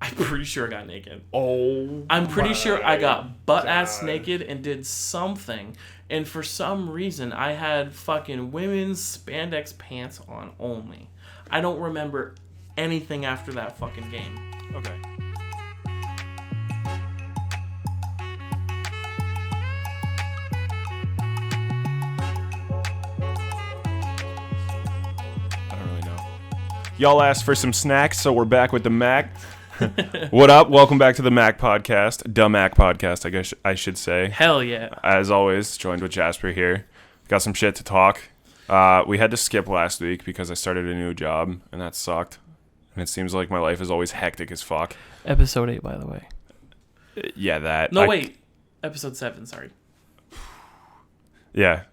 I'm pretty sure I got naked. Oh, I'm pretty sure I got butt-ass naked and did something. And for some reason, I had fucking women's spandex pants on only. I don't remember anything after that fucking game. Okay. I don't really know. Y'all asked for some snacks, so we're back with the Macc. What up? Welcome back to the Macc podcast. The Macc podcast, I guess I should say. Hell yeah. As always, joined with Jasper here. Got some shit to talk. We had to skip last week because I started a new job, and that sucked. And it seems like my life is always hectic as fuck. Episode 8, by the way. Yeah, that. No, wait. Episode 7, sorry. Yeah.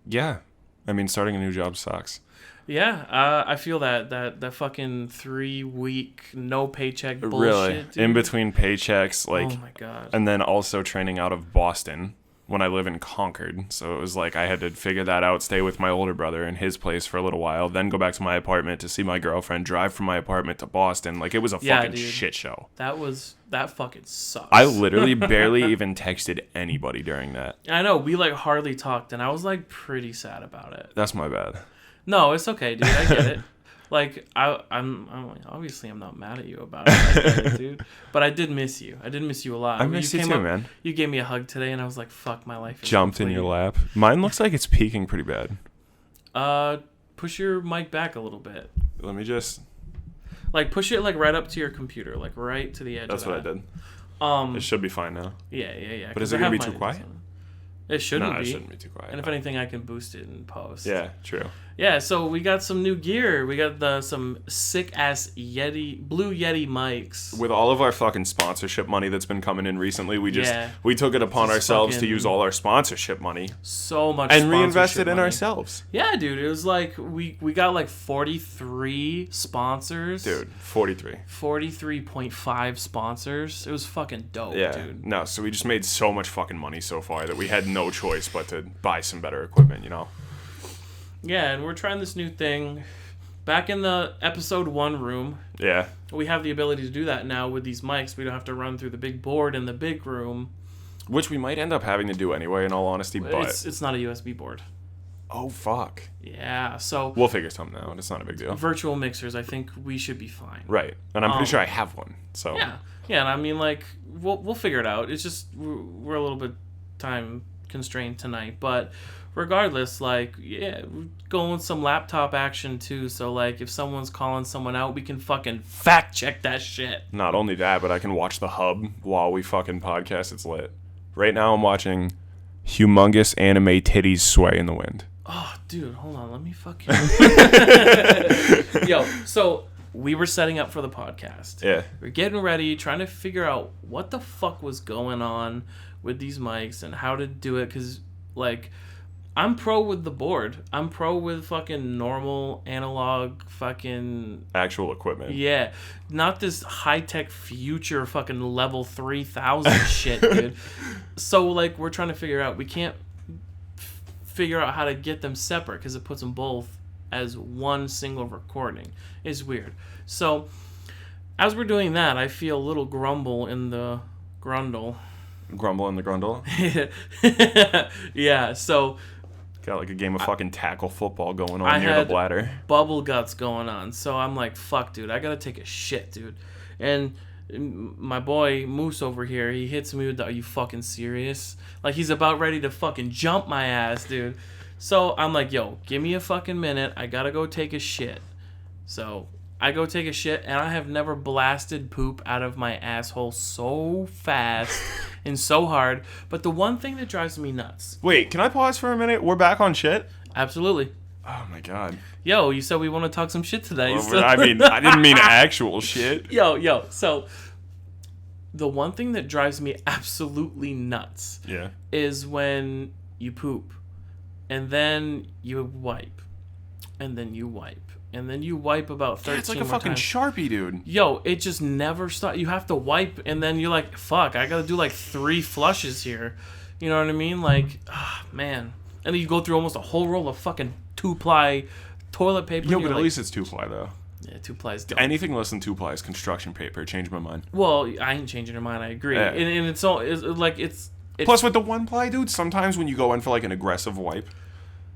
Yeah. I mean, starting a new job sucks. Yeah, I feel that fucking 3-week no paycheck bullshit. Really? Dude. In between paychecks, like. Oh my god. And then also training out of Boston when I live in Concord. So it was like I had to figure that out, stay with my older brother in his place for a little while, then go back to my apartment to see my girlfriend, drive from my apartment to Boston. Like, it was a fucking shit show. That fucking sucks. I literally barely even texted anybody during that. I know, we like hardly talked, and I was like pretty sad about it. That's my bad. No, it's okay, dude. I get it. Like, I'm obviously I'm not mad at you about it, I get it, dude. But I did miss you. I did miss you a lot. I miss you too, man. You gave me a hug today, and I was like, "Fuck, my life." Jumped in your lap. Mine looks like it's peaking pretty bad. Push your mic back a little bit. Let me just. Like, push it like right up to your computer, like right to the edge. That's of what that. I did. It should be fine now. Yeah. But is it gonna be too quiet? It shouldn't be. No, it shouldn't be too quiet. And if anything, I can boost it in post. Yeah, true. Yeah, so we got some new gear. We got some sick-ass Blue Yeti mics. With all of our fucking sponsorship money that's been coming in recently, we took it upon ourselves to use all our sponsorship money. So much and reinvest it in money. Ourselves. Yeah, dude. It was like, we got like 43 sponsors. Dude, 43. 43.5 sponsors. It was fucking dope, dude. No, so we just made so much fucking money so far that we had no choice but to buy some better equipment, you know? Yeah, and we're trying this new thing. Back in the episode 1 room. Yeah. We have the ability to do that now with these mics. We don't have to run through the big board in the big room. Which we might end up having to do anyway, in all honesty, but... It's not a USB board. Oh, fuck. Yeah, so... We'll figure something out. It's not a big deal. Virtual mixers, I think we should be fine. Right. And I'm pretty sure I have one, so... Yeah, and I mean, like, we'll figure it out. It's just, we're a little bit time constrained tonight, but... Regardless, like, yeah, we're going some laptop action too, so, like, if someone's calling someone out, we can fucking fact-check that shit. Not only that, but I can watch the hub while we fucking podcast. It's lit. Right now I'm watching humongous anime titties sway in the wind. Oh, dude, hold on, let me fucking... Yo, so, we were setting up for the podcast. Yeah. We're getting ready, trying to figure out what the fuck was going on with these mics and how to do it, because, like... I'm pro with the board. I'm pro with fucking normal analog fucking... Actual equipment. Yeah. Not this high-tech future fucking level 3000 shit, dude. So, like, we're trying to figure out... We can't figure out how to get them separate because it puts them both as one single recording. It's weird. So, as we're doing that, I feel a little grumble in the grundle. Grumble in the grundle? Yeah, so... Got like a game of fucking tackle football going on near the bladder. Bubble guts going on. So I'm like, fuck, dude. I got to take a shit, dude. And my boy Moose over here, he hits me with the, are you fucking serious? Like, he's about ready to fucking jump my ass, dude. So I'm like, yo, give me a fucking minute. I got to go take a shit. So I go take a shit, and I have never blasted poop out of my asshole so fast and so hard. But the one thing that drives me nuts... Wait, can I pause for a minute? We're back on shit? Absolutely. Oh, my God. Yo, you said we want to talk some shit today. Well, so. I mean, I didn't mean actual shit. Yo. So, the one thing that drives me absolutely nuts is when you poop, and then you wipe, and then you wipe. And then you wipe about 13 it's like a fucking Sharpie, dude. Yo, it just never stops. You have to wipe, and then you're like, fuck, I gotta do like 3 flushes here. You know what I mean? Like, man. And then you go through almost a whole roll of fucking 2-ply toilet paper. Yo, but at least it's 2-ply, though. Yeah, 2-ply is dumb. Anything less than 2-ply is construction paper. Change my mind. Well, I ain't changing your mind. I agree. Yeah. And it's all it's Plus, with the 1-ply, dude, sometimes when you go in for like an aggressive wipe,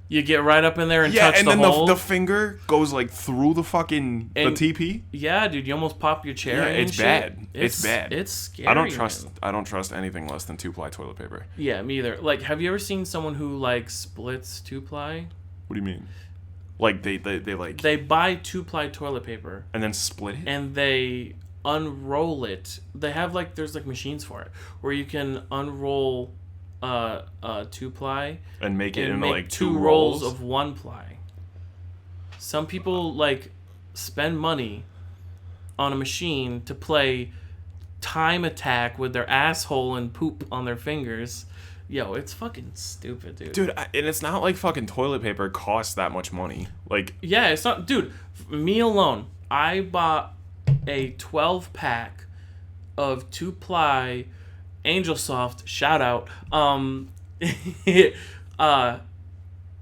you get right up in there and touch and the then hole. the finger goes like through the fucking the TP. Yeah, dude, you almost pop your chair. Yeah, and it's shit. bad. It's bad. It's scary. I don't trust anything less than 2-ply toilet paper. Yeah, me either. Like, have you ever seen someone who like splits 2-ply? What do you mean? Like they like They buy 2-ply toilet paper and then split it. and they unroll it. They have like there's like machines for it where you can unroll 2-ply And make it into like two two rolls rolls of 1-ply. Some people like spend money on a machine to play time attack with their asshole and poop on their fingers. Yo, it's fucking stupid, dude. Dude, and it's not like fucking toilet paper costs that much money. Like, Yeah, it's not, dude. Me alone, I bought a 12-pack of 2-ply Angel Soft. Shout out. It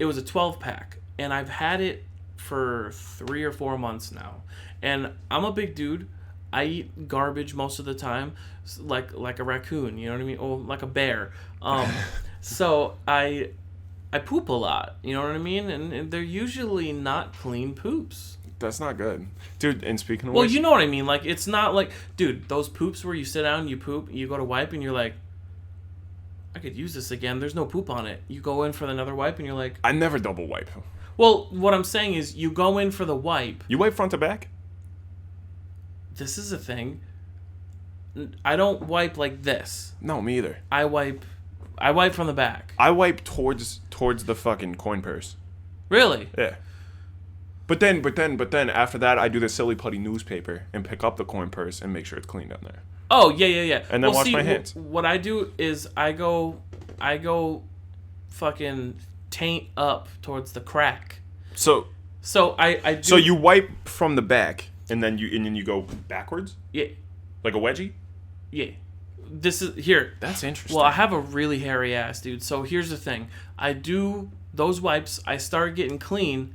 was a 12-pack, and I've had it for 3 or 4 months now. And I'm a big dude. I eat garbage most of the time, like a raccoon. You know what I mean? Or like a bear. So I poop a lot. You know what I mean? And they're usually not clean poops. that's not good. Dude, and speaking of Well, which, you know what I mean. Like, it's not like, dude, those poops where you sit down, you poop, you go to wipe, and you're like, I could use this again. There's no poop on it. You go in for another wipe, and you're like, I never double wipe. well, what I'm saying is, you go in for the wipe. You wipe front to back? This is a thing. I don't wipe like this. No, me either. I wipe from the back. I wipe towards the fucking coin purse. Really? Yeah. But then after that, I do the silly putty newspaper and pick up the coin purse and make sure it's clean down there. Oh, yeah. And then wash my hands. What I do is I go fucking taint up towards the crack. So I do. So you wipe from the back and then you go backwards? Yeah. Like a wedgie? Yeah. This is here. That's interesting. Well, I have a really hairy ass, dude. So here's the thing. I do those wipes. I start getting clean.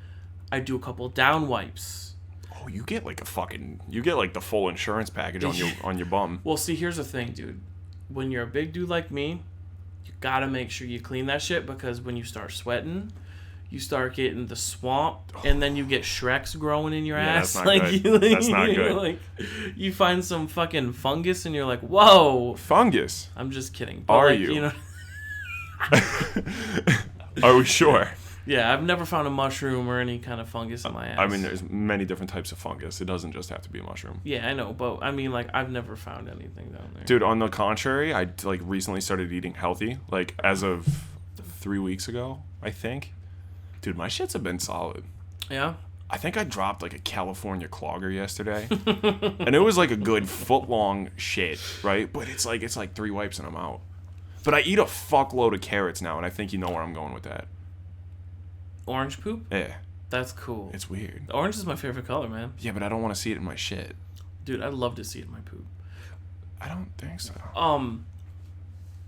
I do a couple down wipes. Oh, you get like the full insurance package on your bum. Well, see, here's the thing, dude. When you're a big dude like me, you gotta make sure you clean that shit, because when you start sweating, you start getting the swamp, and then you get Shreks growing in your ass. That's not good. That's not good. Like, you find some fucking fungus, and you're like, whoa. Fungus? I'm just kidding. But Are like, you? You know, Are we sure? yeah, I've never found a mushroom or any kind of fungus in my ass. I mean, there's many different types of fungus. It doesn't just have to be a mushroom. Yeah, I know, but I mean, like, I've never found anything down there. Dude, on the contrary, I like recently started eating healthy. Like as of 3 weeks ago, I think. Dude, my shits have been solid. Yeah? I think I dropped like a California clogger yesterday, and it was like a good foot-long shit, right? But it's like 3 wipes and I'm out. But I eat a fuckload of carrots now, and I think you know where I'm going with that. Orange poop? Yeah, That's cool. it's weird. Orange is my favorite color, man. Yeah, but I don't want to see it in my shit. Dude, I'd love to see it in my poop. I don't think so.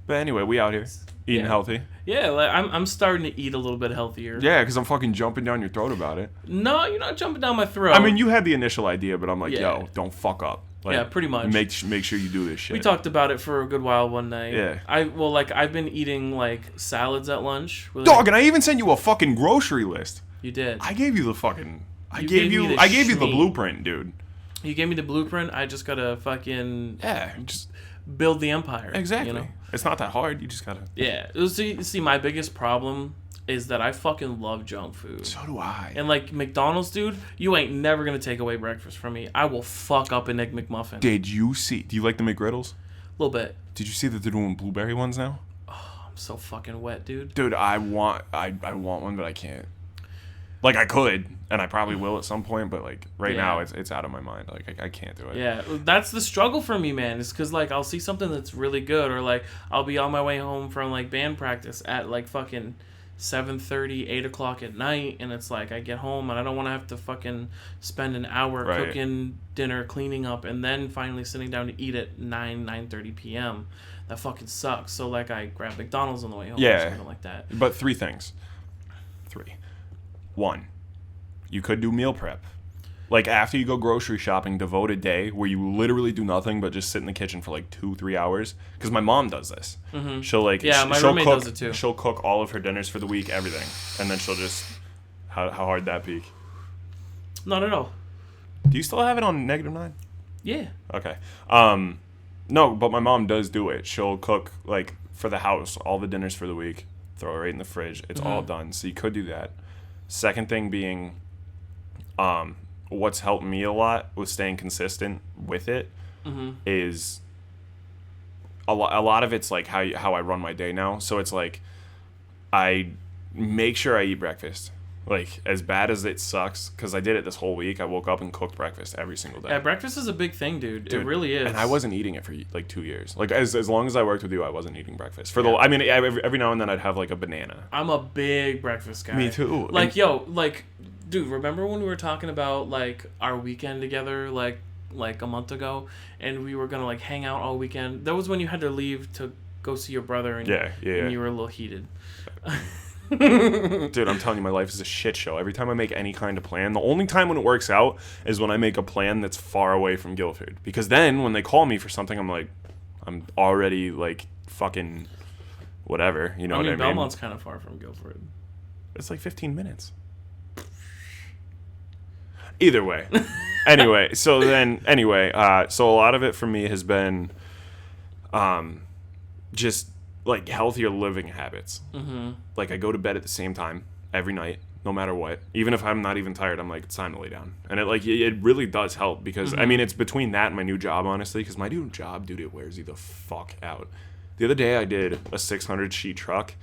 But anyway, we out here eating healthy. Yeah, like I'm starting to eat a little bit healthier. Yeah, because I'm fucking jumping down your throat about it. No, you're not jumping down my throat. I mean, you had the initial idea, but I'm like, Yeah. yo, don't fuck up. Like, Yeah, pretty much. Make sure you do this shit. We talked about it for a good while one night. Yeah. I've been eating like salads at lunch. Dog, and I even sent you a fucking grocery list. You did. I gave you the fucking. I You gave gave you me the the Shmee. blueprint, dude. You gave me the blueprint. I just gotta fucking Just build the empire. exactly. You know? It's not that hard. You just gotta. Yeah. See, my biggest problem is that I fucking love junk food. So do I. And like McDonald's, dude, you ain't never gonna take away breakfast from me. I will fuck up an Egg McMuffin. Did you see? Do you like the McGriddles? A little bit. Did you see that they're doing blueberry ones now? I'm so fucking wet, dude. Dude, I want one, but I can't. Like I could, and I probably will at some point, but like right now, it's out of my mind. Like I can't do it. Yeah, that's the struggle for me, man. It's because like I'll see something that's really good, or like I'll be on my way home from like band practice at like fucking 7:30, 8 o'clock at night, and it's like I get home and I don't want to have to fucking spend an hour Right. cooking dinner, cleaning up, and then finally sitting down to eat at 9:30 p.m. That fucking sucks. So like I grab McDonald's on the way home, or something like that. But 3 things. 1, you could do meal prep. Like, after you go grocery shopping, devote a day where you literally do nothing but just sit in the kitchen for like 2-3 hours. Because my mom does this. Mm-hmm. She'll like, yeah, my she'll roommate cook, does it too. She'll cook all of her dinners for the week, everything, and then she'll just how hard that peak? Not at all. Do you still have it on -9? Yeah. Okay. No, but my mom does do it. She'll cook like for the house all the dinners for the week, throw it right in the fridge. It's all done. So you could do that. Second thing being, what's helped me a lot with staying consistent with it is a lot of it's like how I run my day now. So it's like I make sure I eat breakfast. Like, as bad as it sucks, because I did it this whole week, I woke up and cooked breakfast every single day. Yeah, breakfast is a big thing, dude. It really is. And I wasn't eating it for like 2 years. Like, as long as I worked with you, I wasn't eating breakfast. I mean, every now and then I'd have like a banana. I'm a big breakfast guy. Me too. Like, dude, remember when we were talking about like our weekend together, like a month ago, and we were gonna like hang out all weekend? That was when you had to leave to go see your brother, and and you were a little heated. Dude, I'm telling you, my life is a shit show. Every time I make any kind of plan, the only time when it works out is when I make a plan that's far away from Guilford. Because then when they call me for something, I'm like, I'm already like fucking whatever. You know what I mean? Belmont's kind of far from Guilford. It's like 15 minutes. Either way. So a lot of it for me has been just like healthier living habits. Like, I go to bed at the same time every night, no matter what. Even if I'm not even tired, I'm like, it's time to lay down. And it really does help because I mean, it's between that and my new job, honestly, because my new job, dude, it wears you the fuck out. The other day I did a 600 sheet truck.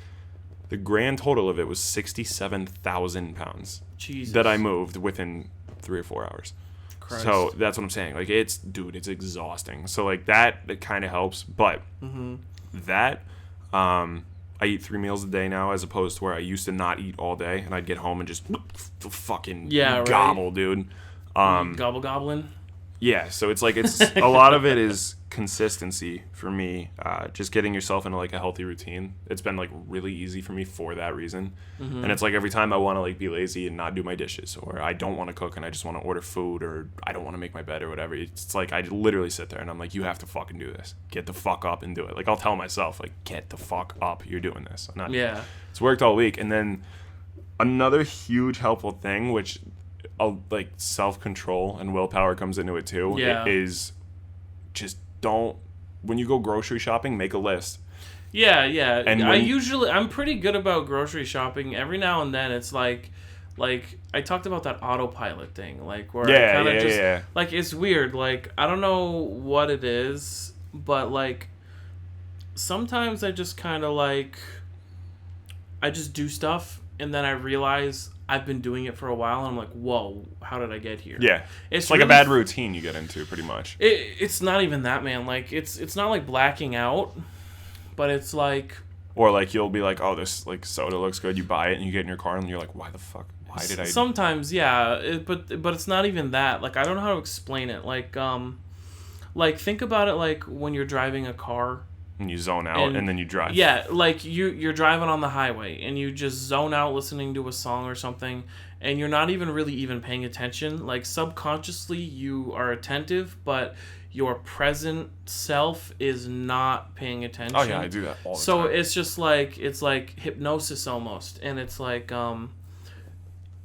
The grand total of it was 67,000 pounds. Jesus. That I moved within 3 or 4 hours. Christ. So that's what I'm saying. Like, it's exhausting. So like that, it kind of helps. But that, I eat 3 meals a day now, as opposed to where I used to not eat all day, and I'd get home and just fucking gobble, dude. Gobbling. Yeah, so it's like a lot of it is consistency for me. Just getting yourself into like a healthy routine. It's been like really easy for me for that reason. And it's like every time I want to like be lazy and not do my dishes, or I don't want to cook and I just want to order food, or I don't want to make my bed or whatever. It's like I literally sit there and I'm like, you have to fucking do this. Get the fuck up and do it. Like, I'll tell myself, like, get the fuck up. You're doing this. It's worked all week. And then another huge helpful thing, which like self-control and willpower comes into it too, is just don't, when you go grocery shopping, make a list. And I'm pretty good about grocery shopping. Every now and then it's like I talked about that autopilot thing, like where I kind of like, it's weird, like I don't know what it is, but like sometimes I just kind of like I just do stuff and then I realize I've been doing it for a while, and I'm like, whoa, how did I get here? Yeah. It's like really, a bad routine you get into, pretty much. It's not even that, man. Like, it's not like blacking out, but it's like... Or, like, you'll be like, oh, this, like, soda looks good. You buy it, and you get in your car, and you're like, why the fuck? Why did I... Sometimes, yeah. But it's not even that. Like, I don't know how to explain it. Like, think about it like when you're driving a car... And you zone out, and then you drive. Yeah, like you're driving on the highway, and you just zone out listening to a song or something, and you're not even really paying attention. Like, subconsciously, you are attentive, but your present self is not paying attention. Oh, yeah, I do that all the time. So it's just like, it's like hypnosis almost, and it's like,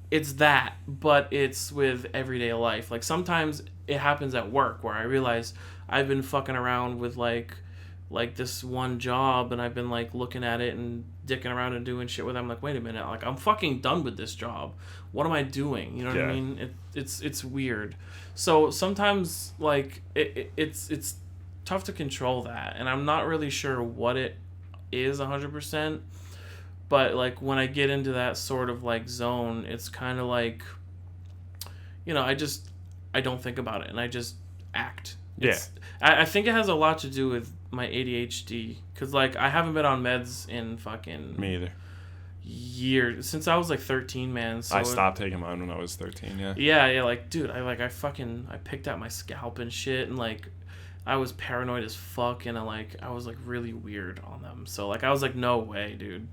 it's that, but it's with everyday life. Like, sometimes it happens at work, where I realize I've been fucking around with, like this one job, and I've been like looking at it and dicking around and doing shit with it. I'm like, wait a minute, like I'm fucking done with this job. What am I doing? You know what I mean? It's weird. So sometimes like it's tough to control that, and I'm not really sure what it is 100%. But like when I get into that sort of like zone, it's kind of like, you know, I don't think about it and I just act. I think it has a lot to do with my ADHD, because like I haven't been on meds in fucking me either years, since I was like 13, man. So I stopped taking mine when I was 13. Like, dude, I picked out my scalp and shit, and like I was paranoid as fuck, and I was like really weird on them. So like I was like, no way, dude.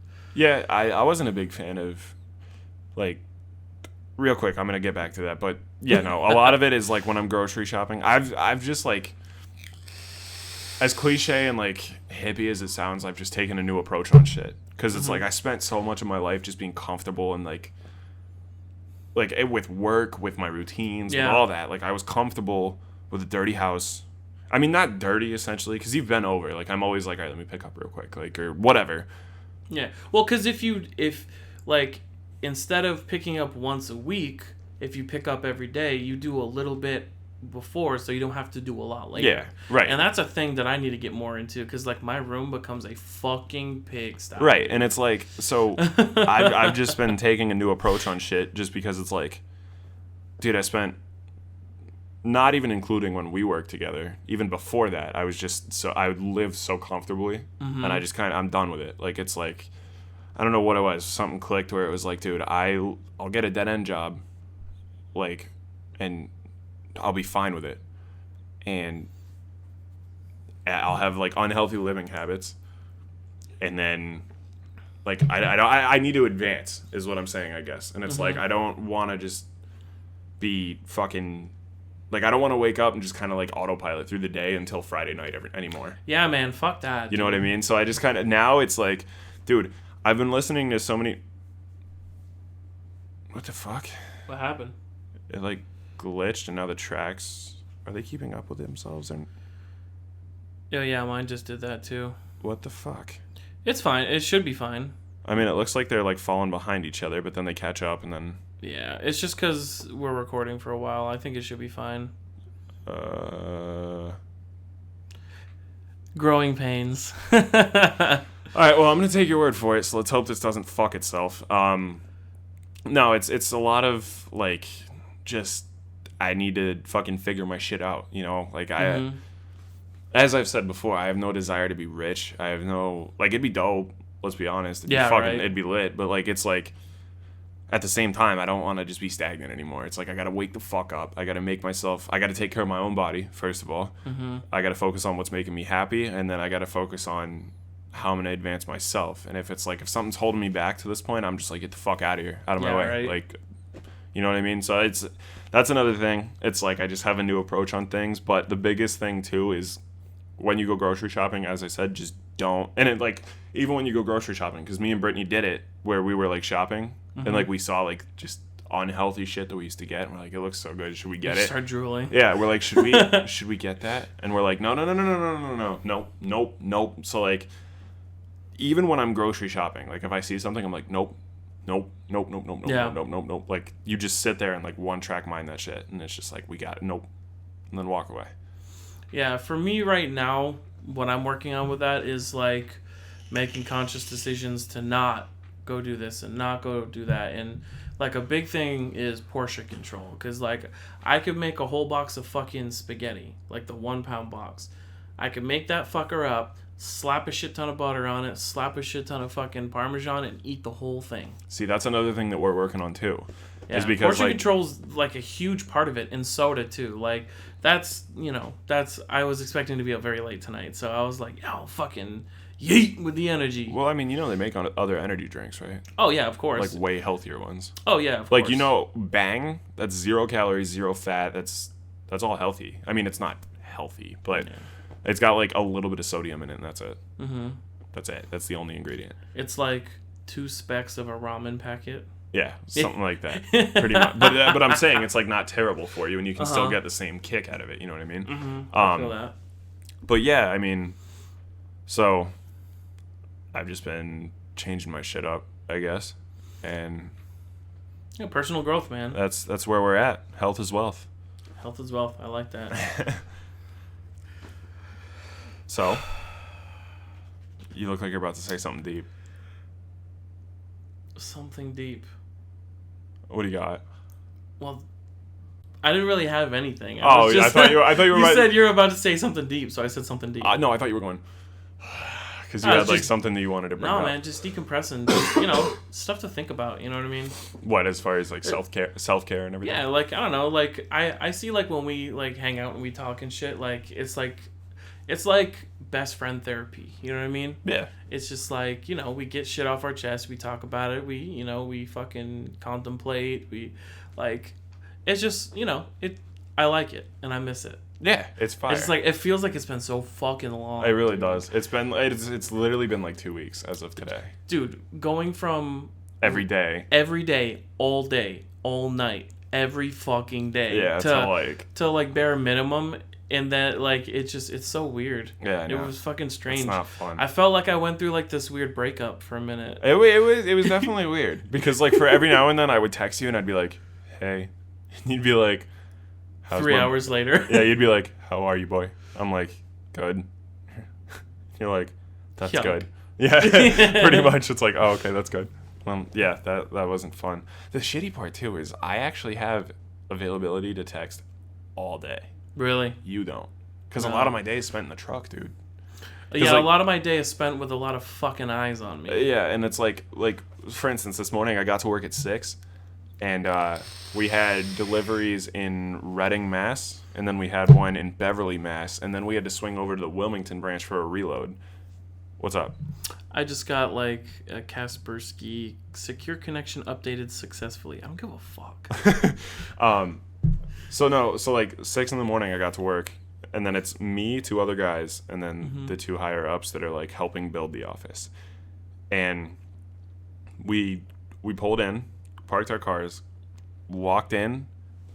I wasn't a big fan of, like, real quick, I'm gonna get back to that, but Yeah, no. A lot of it is like when I'm grocery shopping. I've just like, as cliche and like hippie as it sounds, I've just taken a new approach on shit. Because it's like I spent so much of my life just being comfortable and like with work, with my routines, with all that. Like I was comfortable with a dirty house. I mean, not dirty essentially, because you've been over. Like I'm always like, all right, let me pick up real quick, like or whatever. Yeah. Well, because if like instead of picking up once a week, if you pick up every day, you do a little bit before, so you don't have to do a lot later. Yeah, right. And that's a thing that I need to get more into, because like my room becomes a fucking pigsty. Right, and it's like, so I've just been taking a new approach on shit, just because it's like, dude, I spent, not even including when we worked together, even before that, I would live so comfortably, and I just I'm done with it. Like it's like, I don't know what it was, something clicked where it was like, dude, I'll get a dead end job, like, and I'll be fine with it, and I'll have like unhealthy living habits, and then like I need to advance is what I'm saying, I guess. And it's like I don't want to just be fucking like, I don't want to wake up and just kind of like autopilot through the day until Friday night anymore. Yeah, man, fuck that. You know what I mean? So I just kind of, now it's like, dude, I've been listening to so many. What the fuck? What happened? It like glitched, and now the tracks, are they keeping up with themselves? And Oh yeah, mine just did that too. what the fuck? It's fine. It should be fine. I mean, it looks like they're like falling behind each other, but then they catch up, and then Yeah, it's just because we're recording for a while. I think it should be fine. Growing pains. All right, well, I'm gonna take your word for it, so let's hope this doesn't fuck itself. No, it's a lot of like, just, I need to fucking figure my shit out, you know? Like as I've said before, I have no desire to be rich. I have no, like, it'd be dope, let's be honest. It'd be lit, but like, it's like, at the same time, I don't want to just be stagnant anymore. It's like, I got to wake the fuck up. I got to take care of my own body, first of all. I got to focus on what's making me happy, and then I got to focus on how I'm going to advance myself. And if it's like, if something's holding me back to this point, I'm just like, get the fuck out of here, out of my way. Right. Like, you know what I mean? So that's another thing. It's like, I just have a new approach on things. But the biggest thing too is when you go grocery shopping, as I said, just don't. And it like, even when you go grocery shopping, because me and Brittany did it where we were like shopping and like we saw like just unhealthy shit that we used to get, and we're like, it looks so good, should we get it? Start drooling. Yeah, we're like, should we get that? And we're like, no. Nope. So like, even when I'm grocery shopping, like if I see something, I'm like, nope. Like, you just sit there and like one track mind that shit, and it's just like, we got it, nope, and then walk away. Yeah, for me right now, what I'm working on with that is like making conscious decisions to not go do this and not go do that. And like a big thing is portion control, because like I could make a whole box of fucking spaghetti, like the 1 pound box. I could make that fucker up, slap a shit ton of butter on it, slap a shit ton of fucking Parmesan, and eat the whole thing. See, that's another thing that we're working on too. Yeah, is because portion like, control's like a huge part of it, and soda too. Like that's, I was expecting to be up very late tonight, so I was like, oh, fucking yeet with the energy. Well, I mean, they make other energy drinks, right? Oh yeah, of course. Like way healthier ones. Oh yeah, of like, course. Bang, that's 0 calories, 0 fat. That's all healthy. I mean, it's not healthy, but it's got like a little bit of sodium in it, and that's it. That's it. That's the only ingredient. It's like 2 specks of a ramen packet. Yeah, something like that, pretty much. But I'm saying it's like not terrible for you, and you can still get the same kick out of it. You know what I mean? I feel that. But yeah, I mean, so I've just been changing my shit up, I guess, and yeah, personal growth, man. That's where we're at. Health is wealth. Health is wealth. I like that. So, you look like you're about to say something deep. Something deep. What do you got? Well, I didn't really have anything. I thought you were. You said you were about to say something deep, so I said something deep. No, I thought you were going. Because you had like something that you wanted to bring up. No, man, just decompressing. Just, stuff to think about. You know what I mean? What, as far as like self care and everything? Yeah, like I don't know. Like I see like when we like hang out and we talk and shit. Like it's like best friend therapy. You know what I mean? Yeah. It's just like, we get shit off our chest. We talk about it. We fucking contemplate. We like, it's just, you know, I like it and I miss it. Yeah, it's fire. It's just like, it feels like it's been so fucking long. It really does. It's literally been like 2 weeks as of today. Dude, going from every day, all day, all night, every fucking day. Yeah, to like bare minimum, and then like it's so weird. Yeah, I know. It was fucking strange. It's not fun. I felt like I went through like this weird breakup for a minute. It was definitely weird because like for every now and then I would text you and I'd be like, hey, and you'd be like, 3 hours later. Yeah, you'd be like, how are you, boy? I'm like, good. You're like, that's good. Yeah, pretty much. It's like, oh, okay, that's good. Yeah, that wasn't fun. The shitty part too is I actually have availability to text all day. Really? You don't, because a lot of my day is spent in the truck, dude. Yeah, a lot of my day is spent with a lot of fucking eyes on me. Yeah, and it's like for instance, this morning I got to work at 6, and we had deliveries in Reading, Mass, and then we had one in Beverly, Mass, and then we had to swing over to the Wilmington branch for a reload. What's up? I just got like a Kaspersky secure connection updated successfully. I don't give a fuck. So like 6 in the morning I got to work, and then it's me, 2 other guys, and then the 2 higher ups that are like helping build the office. And we pulled in, parked our cars, walked in,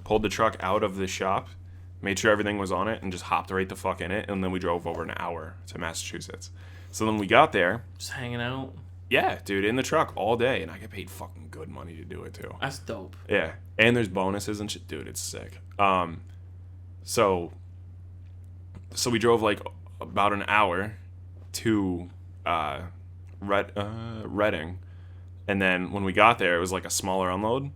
pulled the truck out of the shop, made sure everything was on it, and just hopped right the fuck in it, and then we drove over an hour to Massachusetts. So then we got there. Just hanging out. Yeah, dude, in the truck all day, and I get paid fucking good money to do it too. That's dope. Yeah, and there's bonuses and shit, dude. It's sick. So we drove like about an hour to Reading, and then when we got there, it was like a smaller unload,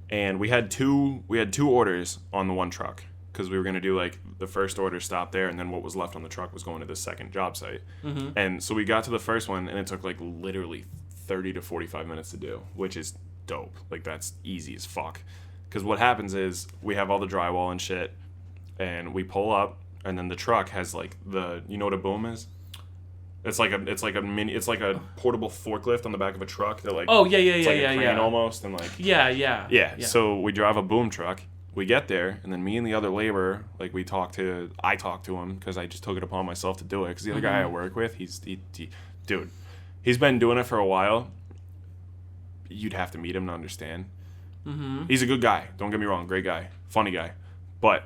and we had two orders on the one truck because we were gonna do like the first order stop there, and then what was left on the truck was going to the second job site. And so we got to the first one, and it took like literally 30 to 45 minutes to do, which is dope. Like that's easy as fuck. Because what happens is we have all the drywall and shit, and we pull up, and then the truck has like you know what a boom is? It's like a portable forklift on the back of a truck that like it's like a crane almost, and like yeah. So we drive a boom truck. We get there, and then me and the other laborer, like I talked to him because I just took it upon myself to do it. Because the other guy I work with, dude, he's been doing it for a while. You'd have to meet him to understand. He's a good guy. Don't get me wrong, great guy, funny guy. But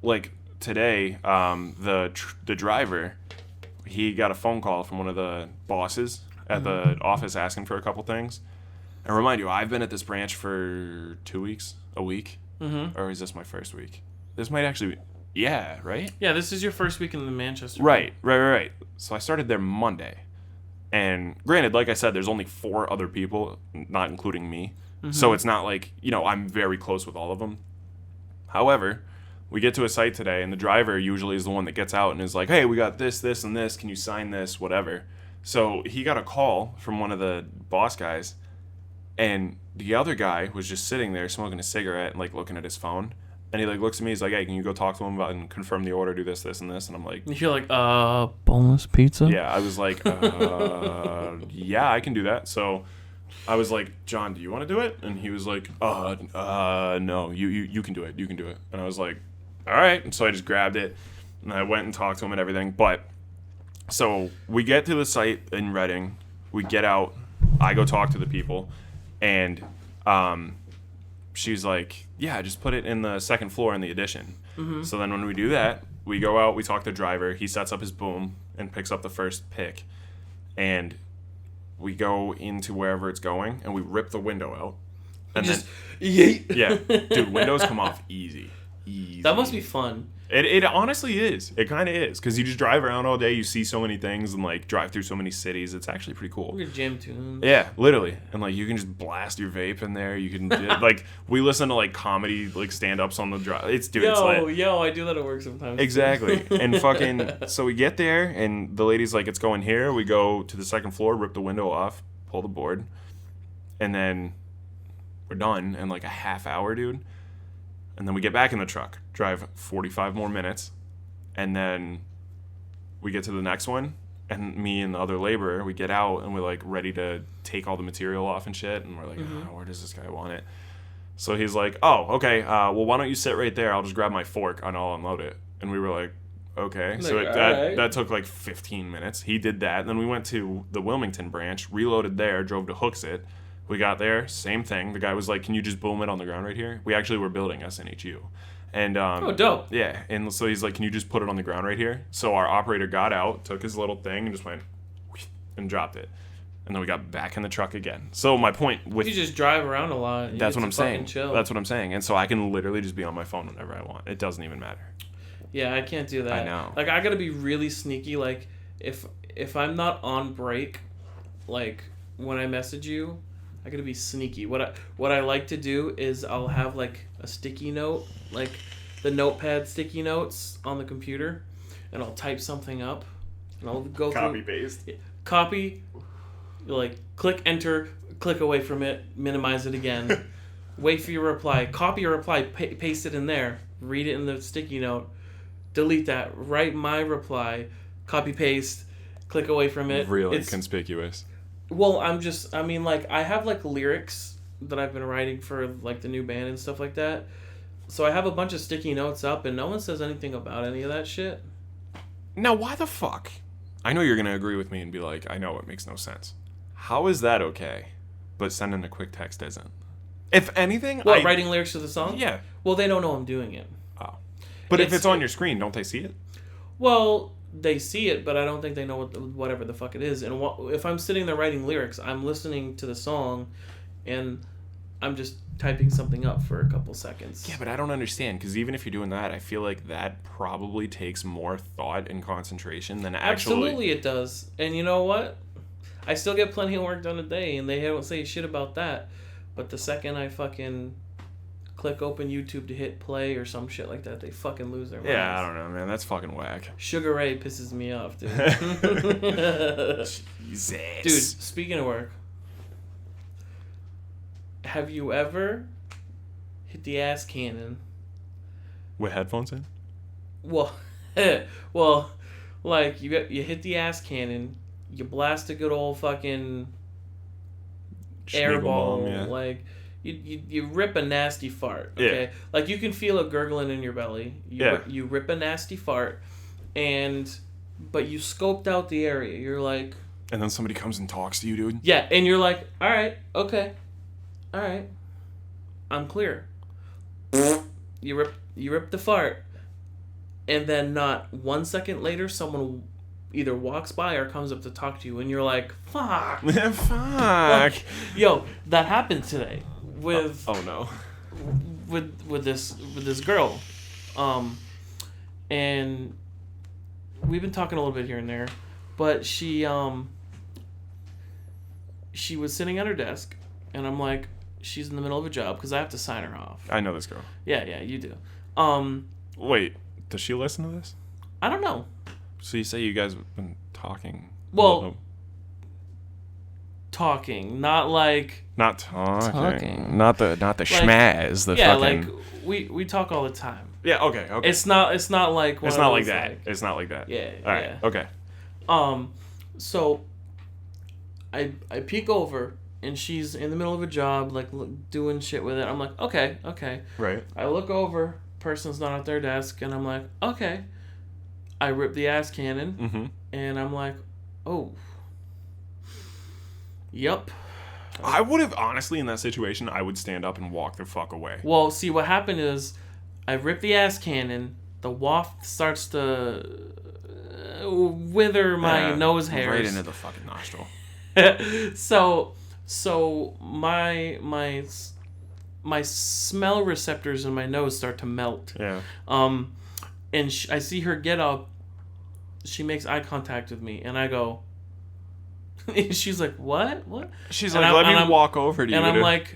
like today, the driver, he got a phone call from one of the bosses at the office asking for a couple things. And remind you, I've been at this branch for 2 weeks, a week. Or is this my first week? This might actually be... Yeah, right? Yeah, this is your first week in the Manchester. Right. So I started there Monday. And granted, like I said, there's only 4 other people, not including me. So it's not like, I'm very close with all of them. However, we get to a site today, and the driver usually is the one that gets out and is like, hey, we got this, and this. Can you sign this? Whatever. So he got a call from one of the boss guys, and the other guy was just sitting there smoking a cigarette and like looking at his phone. And he like looks at me, he's like, hey, can you go talk to him about and confirm the order, do this, and this? And I'm like... You're like, boneless pizza? Yeah, I was like, yeah, I can do that. So I was like, John, do you want to do it? And he was like, no, you can do it. You can do it. And I was like, all right. And so I just grabbed it, and I went and talked to him and everything. But so we get to the site in Reading. We get out. I go talk to the people. And she's like, yeah, just put it in the second floor in the addition. So then when we do that, we go out, we talk to the driver. He sets up his boom and picks up the first pick. And we go into wherever it's going, and we rip the window out. And then, yeah, dude, windows come off easy. That must be fun. It honestly is. It kind of is, because you just drive around all day, you see so many things, and like drive through so many cities. It's actually pretty cool. We're gym tunes. Yeah, literally, and like you can just blast your vape in there. You can like we listen to like comedy like stand-ups on the drive. It's lit. I do that at work sometimes. Exactly, and fucking so we get there, and the lady's like, it's going here. We go to the second floor, rip the window off, pull the board, and then we're done in like a half hour, dude. And then we get back in the truck, drive 45 more minutes, and then we get to the next one, and me and the other laborer, we get out, and we're like ready to take all the material off and shit, and we're like, where does this guy want it? So he's like, oh, okay, well, why don't you sit right there? I'll just grab my fork and I'll unload it. And we were like, okay. So that took like 15 minutes. He did that. Then we went to the Wilmington branch, reloaded there, drove to Hooksett. We got there, same thing. The guy was like, can you just boom it on the ground right here? We actually were building SNHU. And oh, dope. Yeah, and so he's like, can you just put it on the ground right here? So our operator got out, took his little thing, and just went and dropped it. And then we got back in the truck again. So my point with... You just drive around a lot. That's what I'm saying. Chill. That's what I'm saying. And so I can literally just be on my phone whenever I want. It doesn't even matter. Yeah, I can't do that. I know. Like, I gotta be really sneaky. Like, if I'm not on break, like, when I message you, I gotta be sneaky. What I like to do is I'll have, like, a sticky note, like the notepad sticky notes on the computer, and I'll type something up, and I'll go Copy paste. Copy, like, click enter, click away from it, minimize it again, wait for your reply, copy your reply, paste it in there, read it in the sticky note, delete that, write my reply, copy paste, click away from it. Really conspicuous. Well, I mean, like, I have, like, lyrics that I've been writing for, like, the new band and stuff like that. So I have a bunch of sticky notes up, and no one says anything about any of that shit. Now, why the fuck? I know you're going to agree with me and be like, I know, it makes no sense. How is that okay, but sending a quick text isn't? If anything, writing lyrics to the song? Yeah. Well, they don't know I'm doing it. Oh. But if it's on your screen, don't they see it? Well, they see it, but I don't think they know whatever the fuck it is. And if I'm sitting there writing lyrics, I'm listening to the song, and I'm just typing something up for a couple seconds. Yeah, but I don't understand, because even if you're doing that, I feel like that probably takes more thought and concentration than actually... Absolutely it does. And you know what? I still get plenty of work done a day, and they don't say shit about that. But the second I fucking click open YouTube to hit play or some shit like that, they fucking lose their minds. Yeah, I don't know, man. That's fucking whack. Sugar Ray pisses me off, dude. Jesus. Dude, speaking of work, have you ever hit the ass cannon? With headphones in? Well, like, you hit the ass cannon, you blast a good old fucking air SHMEAGLE ball, bomb, yeah. like... You rip a nasty fart, okay? Yeah. Like, you can feel it gurgling in your belly. You rip a nasty fart, but you scoped out the area. You're like... And then somebody comes and talks to you, dude? Yeah, and you're like, all right, okay, all right, I'm clear. You rip the fart, and then not 1 second later, someone either walks by or comes up to talk to you, and you're like, fuck. Fuck. Like, yo, that happened today. With oh no, with this girl, and we've been talking a little bit here and there, but she was sitting at her desk, and I'm like, she's in the middle of a job because I have to sign her off. I know this girl. Yeah, you do. Wait, does she listen to this? I don't know. So you say you guys have been talking? Well, talking, not like not talking. Not the like, schmaz. The yeah, fucking... like we talk all the time. Yeah. Okay. It's not like it's not like that. Like, it's not like that. Yeah. All right. Yeah. Okay. So I peek over, and she's in the middle of a job, like doing shit with it. I'm like, okay. Right. I look over, person's not at their desk, and I'm like, okay. I rip the ass cannon, and I'm like, oh. Yup. I would have, honestly, in that situation, I would stand up and walk the fuck away. Well, see, what happened is, I rip the ass cannon, the waft starts to wither my nose hairs. Right into the fucking nostril. So my smell receptors in my nose start to melt. Yeah. And I see her get up, she makes eye contact with me, and I go... She's like, what? She's like, let me walk over to you. And I'm like,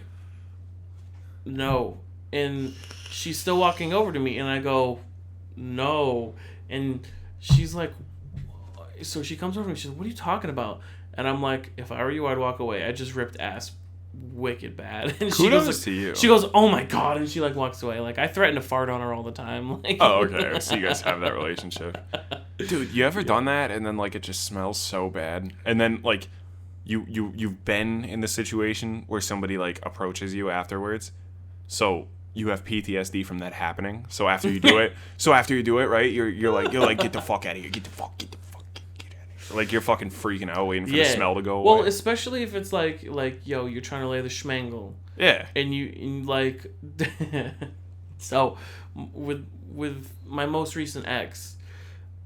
no. And she's still walking over to me, and I go, no. And she's like, so she comes over to me, she's like, what are you talking about? And I'm like, if I were you, I'd walk away. I just ripped ass wicked bad. And she goes to you. She goes, oh my God. And she like walks away. Like, I threaten to fart on her all the time. Like, oh, okay. So you guys have that relationship. Dude, you ever done that and then like it just smells so bad? And then like you've been in the situation where somebody like approaches you afterwards So you have PTSD from that happening. So after you do it, right? You're like get the fuck out of here. Get out of here. Like you're fucking freaking out, waiting for the smell to go away. Well, especially if it's like yo, you're trying to lay the schmeagle. Yeah. And you like, so with my most recent ex,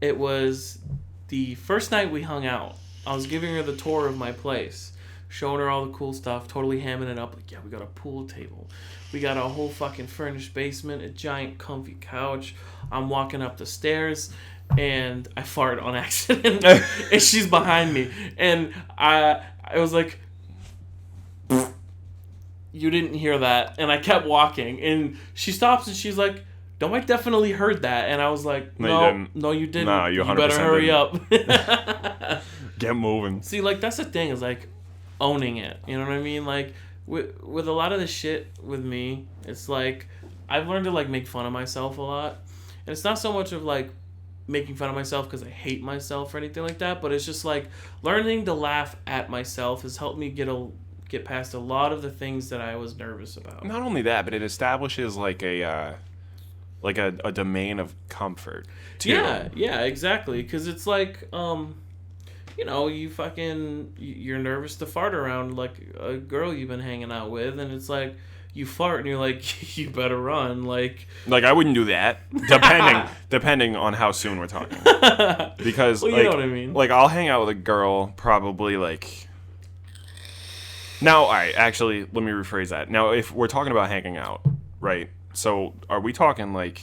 it was the first night we hung out. I was giving her the tour of my place, showing her all the cool stuff, totally hamming it up. Like, yeah, we got a pool table. We got a whole fucking furnished basement, a giant comfy couch. I'm walking up the stairs, and I fart on accident. And she's behind me. And I was like, you didn't hear that. And I kept walking. And she stops, and she's like, no, I definitely heard that. And I was like, no, you didn't. No, you 100% better hurry up. Get moving. See, like, that's the thing, is like owning it. You know what I mean? Like, with a lot of the shit with me, it's like I've learned to like make fun of myself a lot. And it's not so much of like making fun of myself because I hate myself or anything like that, but it's just like learning to laugh at myself has helped me get past a lot of the things that I was nervous about. Not only that, but it establishes like a domain of comfort too. Yeah, exactly. Because it's like, you know, you're nervous to fart around like a girl you've been hanging out with, and it's like you fart and you're like, you better run. Like I wouldn't do that, depending on how soon we're talking. Because well, you know what I mean. Like I'll hang out with a girl probably like. Now, all right, actually, let me rephrase that. Now, if we're talking about hanging out, right? So, are we talking like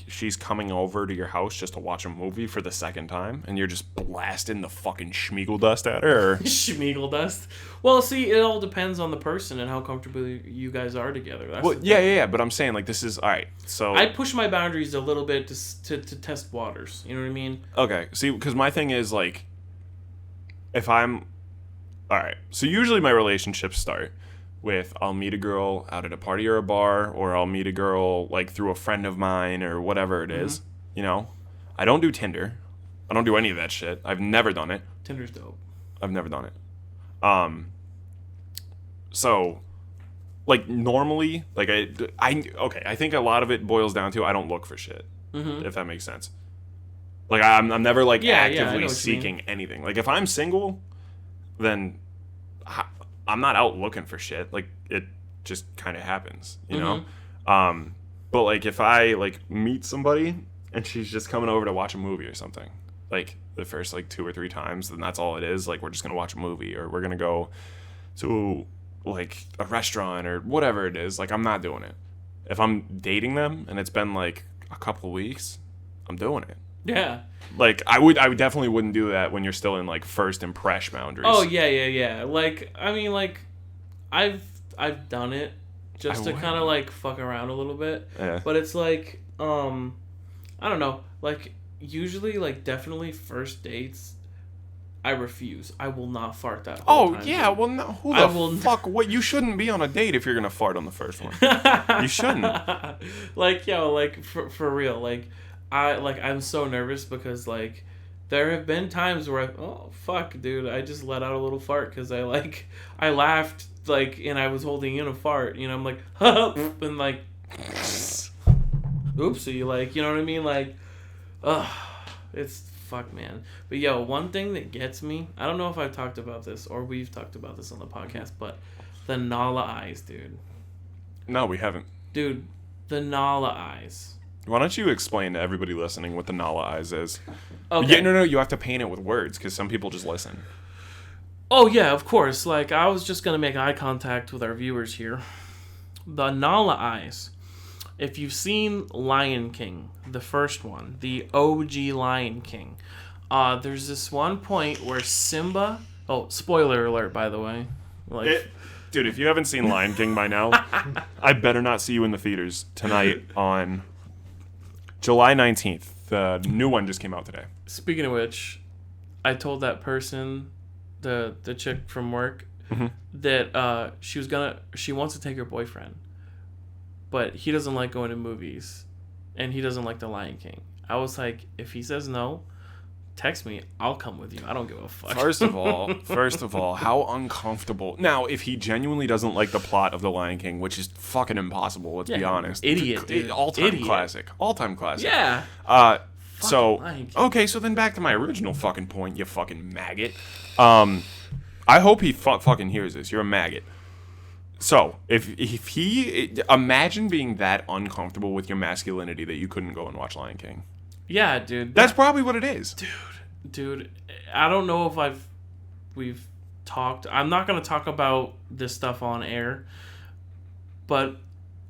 she's coming over to your house just to watch a movie for the second time, and you're just blasting the fucking SHMEAGLE dust at her? Or? SHMEAGLE dust? Well, see, it all depends on the person and how comfortable you guys are together. That's yeah, but I'm saying, like, this is, all right, so... I push my boundaries a little bit to test waters, you know what I mean? Okay, see, because my thing is, like, if I'm... All right, so usually my relationships start with I'll meet a girl out at a party or a bar, or I'll meet a girl like through a friend of mine or whatever it is. You know, I don't do Tinder. I don't do any of that shit. I've never done it. Tinder's dope. I've never done it. So, like normally, like I think a lot of it boils down to I don't look for shit. If that makes sense. Like I'm never like actively seeking anything. Like if I'm single, then I'm not out looking for shit. Like it just kind of happens, you know. But like if I like meet somebody and she's just coming over to watch a movie or something, like the first like 2 or 3 times, then that's all it is. Like we're just gonna watch a movie, or we're gonna go to like a restaurant or whatever it is. Like I'm not doing it. If I'm dating them and it's been like a couple of weeks, I'm doing it. Yeah. Like I definitely wouldn't do that when you're still in like first impression boundaries. Oh yeah. Like I mean, like I've done it just to kind of like fuck around a little bit. Yeah. But it's like I don't know. Like usually, like definitely first dates, I refuse. I will not fart that whole time. Oh yeah. Well, no. Who the fuck? What? You shouldn't be on a date if you're gonna fart on the first one. You shouldn't. Like yo, like for real, like. I'm so nervous because like there have been times where oh fuck dude, I just let out a little fart because I laughed like and I was holding in a fart, you know. I'm like and like oopsie, like, you know what I mean, like it's fuck man. But yo, one thing that gets me, I don't know if I've talked about this or we've talked about this on the podcast, but the Nala eyes, dude. No, we haven't. Dude, the Nala eyes. Why don't you explain to everybody listening what the Nala eyes is? Okay. Yeah, no, you have to paint it with words because some people just listen. Oh, yeah, of course. Like, I was just going to make eye contact with our viewers here. The Nala eyes. If you've seen Lion King, the first one, the OG Lion King, there's this one point where Simba... Oh, spoiler alert, by the way. Like... Dude, if you haven't seen Lion King by now, I better not see you in the theaters tonight on... July 19th. The new one just came out today. Speaking of which, I told that person, the chick from work, that she wants to take her boyfriend, but he doesn't like going to movies, and he doesn't like The Lion King. I was like, if he says no, text me. I'll come with you. I don't give a fuck. First of all, how uncomfortable. Now, if he genuinely doesn't like the plot of The Lion King, which is fucking impossible, let's be honest. Idiot, dude. All-time classic. All-time classic. Yeah. So, okay, so then back to my original fucking point, you fucking maggot. I hope he fucking hears this. You're a maggot. So, if he... Imagine being that uncomfortable with your masculinity that you couldn't go and watch Lion King. Yeah, dude. That's probably what it is. Dude, I don't know if we've talked. I'm not going to talk about this stuff on air, but...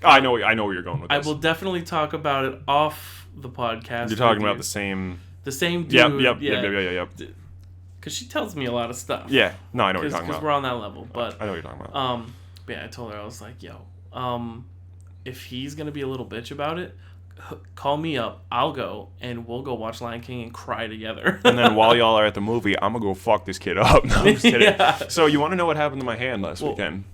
I know where you're going with this. I will definitely talk about it off the podcast. You're talking about the same... The same dude. Yep. Because she tells me a lot of stuff. Yeah. No, I know what you're talking about. Because we're on that level. But I know what you're talking about. But yeah, I told her, I was like, yo, if he's going to be a little bitch about it, call me up. I'll go, and we'll go watch Lion King and cry together. And then while y'all are at the movie, I'm going to go fuck this kid up. No, I'm just kidding. Yeah. So you want to know what happened to my hand last weekend?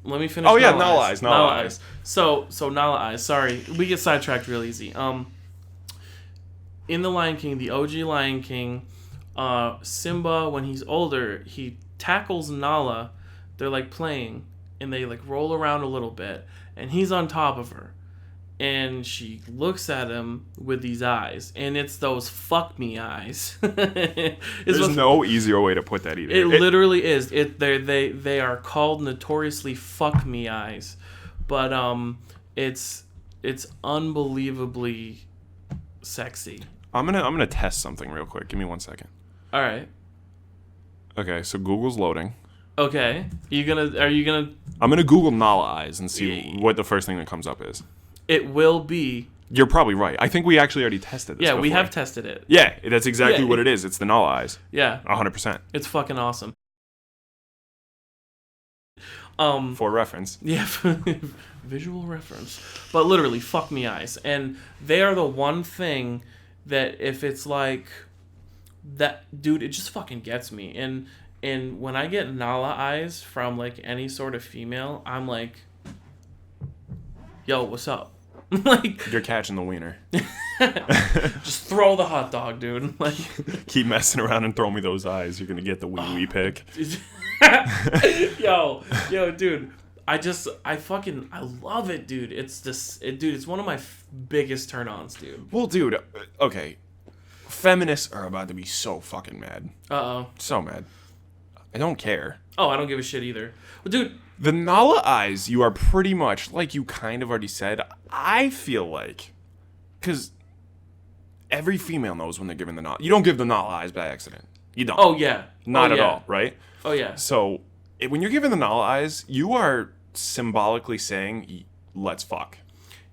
Let me finish. Oh, yeah, Nala eyes. So Nala eyes. Sorry, we get sidetracked real easy. In The Lion King, the OG Lion King, Simba, when he's older, he tackles Nala. They're like playing, and they like roll around a little bit, and he's on top of her, and she looks at him with these eyes, and it's those fuck me eyes. There's no easier way to put that either. It literally is. They are called notoriously fuck me eyes, but it's unbelievably sexy. I'm gonna test something real quick. Give me 1 second. All right. Okay, so Google's loading. Okay. Are you gonna? I'm gonna Google Nala eyes and see what the first thing that comes up is. It will be. You're probably right. I think we actually already tested this. Yeah, before. we have tested it. Yeah, that's exactly what it is. It's the Nala eyes. Yeah. 100%. It's fucking awesome. For reference. Yeah, visual reference. But literally, fuck me eyes. And they are the one thing that if it's like that, dude, it just fucking gets me. And when I get Nala eyes from like any sort of female, I'm like, yo, what's up? Like, you're catching the wiener. Just throw the hot dog, dude. Like, keep messing around and throw me those eyes. You're gonna get the wee pick. yo, dude. I love it, dude. It's one of my biggest turn-ons, dude. Well, dude, okay. Feminists are about to be so fucking mad. Uh-oh. So mad. I don't care. Oh, I don't give a shit either. Well, dude. The Nala eyes, you are pretty much, like you kind of already said, I feel like, because every female knows when they're giving the Nala. You don't give the Nala eyes by accident. You don't. Oh, yeah. Not at all, right? Oh, yeah. So, when you're giving the Nala eyes, you are symbolically saying, let's fuck.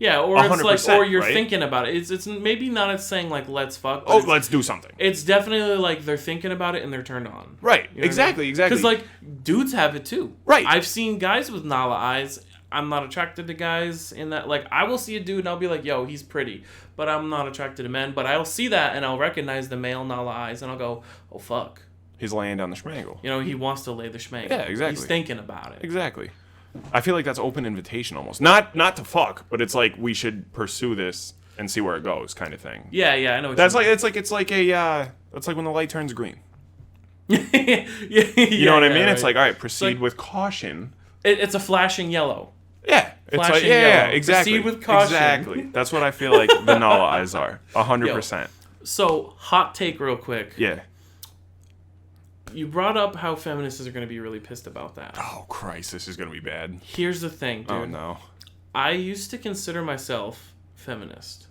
Yeah, or it's like, or you're right? thinking about it. It's maybe not as saying like let's fuck. But let's do something. It's definitely like they're thinking about it and they're turned on. Right. You know exactly. Because like dudes have it too. Right. I've seen guys with Nala eyes. I'm not attracted to guys in that. Like I will see a dude and I'll be like, yo, he's pretty, but I'm not attracted to men. But I'll see that and I'll recognize the male Nala eyes and I'll go, oh fuck. He's laying down the SHMEAGLE. You know, he wants to lay the SHMEAGLE. Yeah, exactly. He's thinking about it. Exactly. I feel like that's open invitation almost. Not to fuck, but it's like we should pursue this and see where it goes, kind of thing. Yeah, I know. That's like it's like when the light turns green. You know what I mean? Right. It's like, all right, proceed like, with caution. It's a flashing yellow. Yeah, flashing it's like yellow. Exactly. Proceed with caution. Exactly. That's what I feel like the Nala eyes are. 100%. So hot take, real quick. Yeah. You brought up how feminists are going to be really pissed about that. Oh, Christ, this is going to be bad. Here's the thing, dude. Oh, no. I used to consider myself feminist.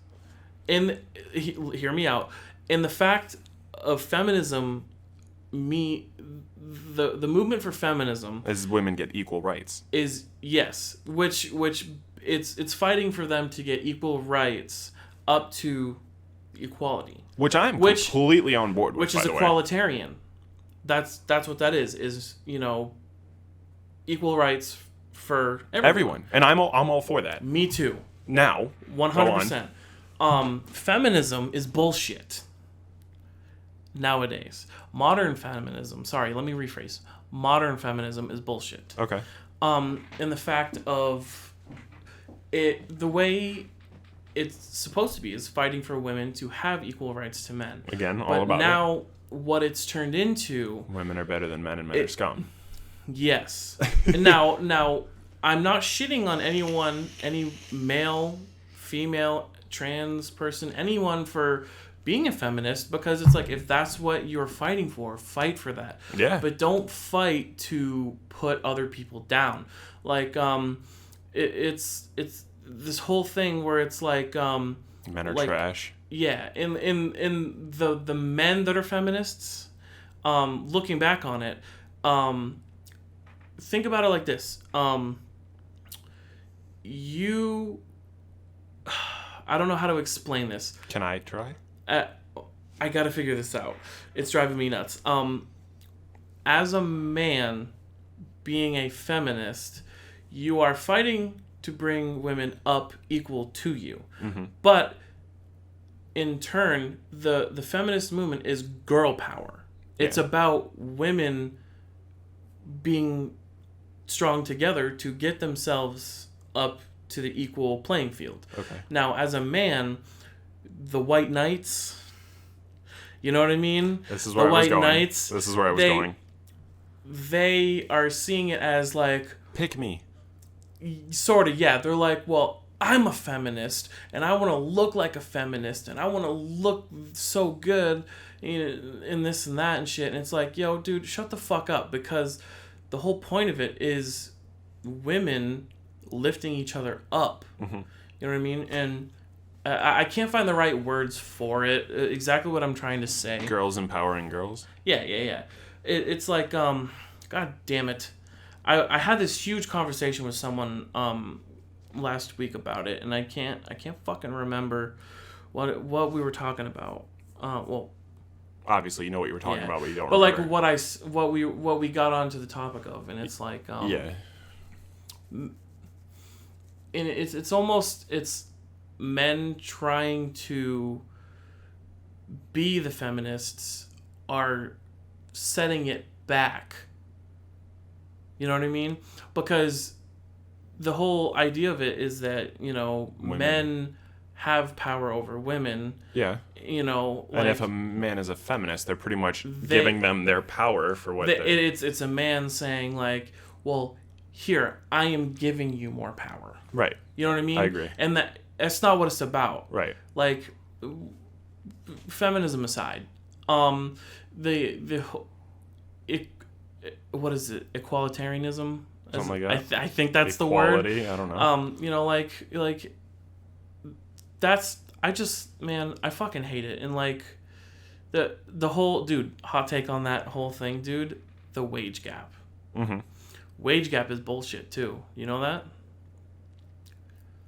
Hear me out. In the fact of feminism, the movement for feminism... As women get equal rights. Is, yes. Which it's fighting for them to get equal rights up to equality. Which I'm completely on board with, which is equalitarian. That's what that is, you know, equal rights for everyone. And I'm all for that. Me too. Now, 100%. Feminism is bullshit. Nowadays. Modern feminism, sorry, let me rephrase. Modern feminism is bullshit. Okay. In the fact of it, the way it's supposed to be, is fighting for women to have equal rights to men. Again, all but about now, what it's turned into... Women are better than men and men are scum. Yes. now, I'm not shitting on anyone, any male, female, trans person, anyone for being a feminist, because it's like, if that's what you're fighting for, fight for that. Yeah. But don't fight to put other people down. Like, it's this whole thing where it's like... men are trash. Yeah. In the men that are feminists, looking back on it, think about it like this. I don't know how to explain this. Can I try? I gotta figure this out. It's driving me nuts. As a man, being a feminist, you are fighting to bring women up equal to you. Mm-hmm. But in turn, the feminist movement is girl power. It's about women being strong together to get themselves up to the equal playing field. Okay. Now, as a man, the white knights, you know what I mean? This is where I was going. They are seeing it as like... Pick me. Sort of, yeah. They're like, well, I'm a feminist, and I want to look like a feminist, and I want to look so good in this and that and shit. And it's like, yo, dude, shut the fuck up, because the whole point of it is women lifting each other up. Mm-hmm. You know what I mean? And I can't find the right words for it. Exactly what I'm trying to say. Girls empowering girls? Yeah. It's like, God damn it. I had this huge conversation with someone last week about it, and I can't fucking remember what we were talking about. Well, obviously you know what you were talking about, but you don't. But remember. like what we got onto the topic of, and it's like and it's almost men trying to be the feminists are setting it back. You know what I mean? Because the whole idea of it is that, you know, men have power over women. Yeah. You know, like, and if a man is a feminist, they're pretty much giving them their power for what it's a man saying like, well, here, I am giving you more power. Right. You know what I mean? I agree. And that's not what it's about. Right. Like, feminism aside, what is it? Equalitarianism? Something like that. I think that's equality, the word. I don't know. You know, like that's... I fucking hate it. And like the whole... Dude, hot take on that whole thing, dude. The wage gap. Mm-hmm. Wage gap is bullshit too. You know that?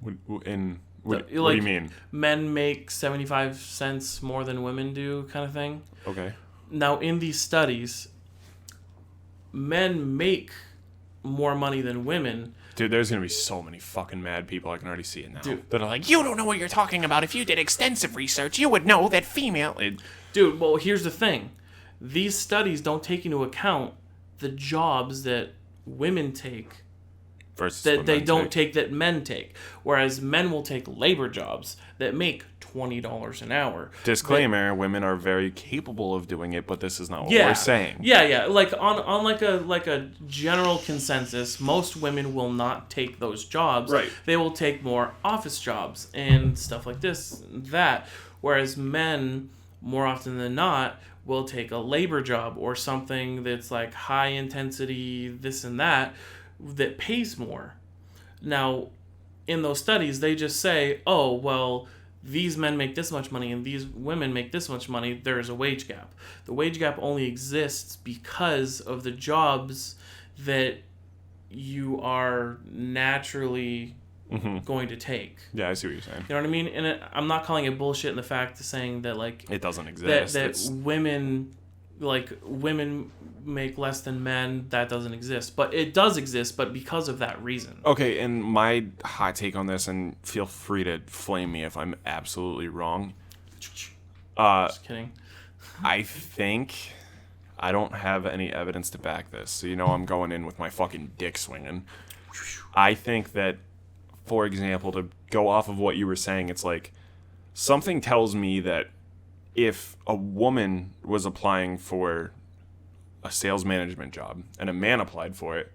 What do you mean? Men make 75 cents more than women do, kind of thing. Okay. Now, in these studies, men make more money than women. Dude, there's going to be so many fucking mad people. I can already see it now. Dude, that are like, you don't know what you're talking about. If you did extensive research, you would know that female... Dude, well, here's the thing. These studies don't take into account the jobs that women take versus that they don't take that men take. Whereas men will take labor jobs that make $20 an hour. Disclaimer, women are very capable of doing it, but this is not what we're saying. Yeah. Like on like a general consensus, most women will not take those jobs. Right. They will take more office jobs and stuff like this, that. Whereas men, more often than not, will take a labor job or something that's like high intensity, this and that pays more. Now, in those studies, they just say, oh, well, these men make this much money and these women make this much money. There is a wage gap. The wage gap only exists because of the jobs that you are naturally going to take. Yeah, I see what you're saying. You know what I mean? And I'm not calling it bullshit in the fact of saying that like it doesn't exist. That women make less than men. That doesn't exist, but it does exist. But because of that reason. Okay, and my hot take on this, and feel free to flame me if I'm absolutely wrong. Just kidding. I think I don't have any evidence to back this, so you know I'm going in with my fucking dick swinging. I think that for example, to go off of what you were saying, it's like something tells me that if a woman was applying for a sales management job and a man applied for it,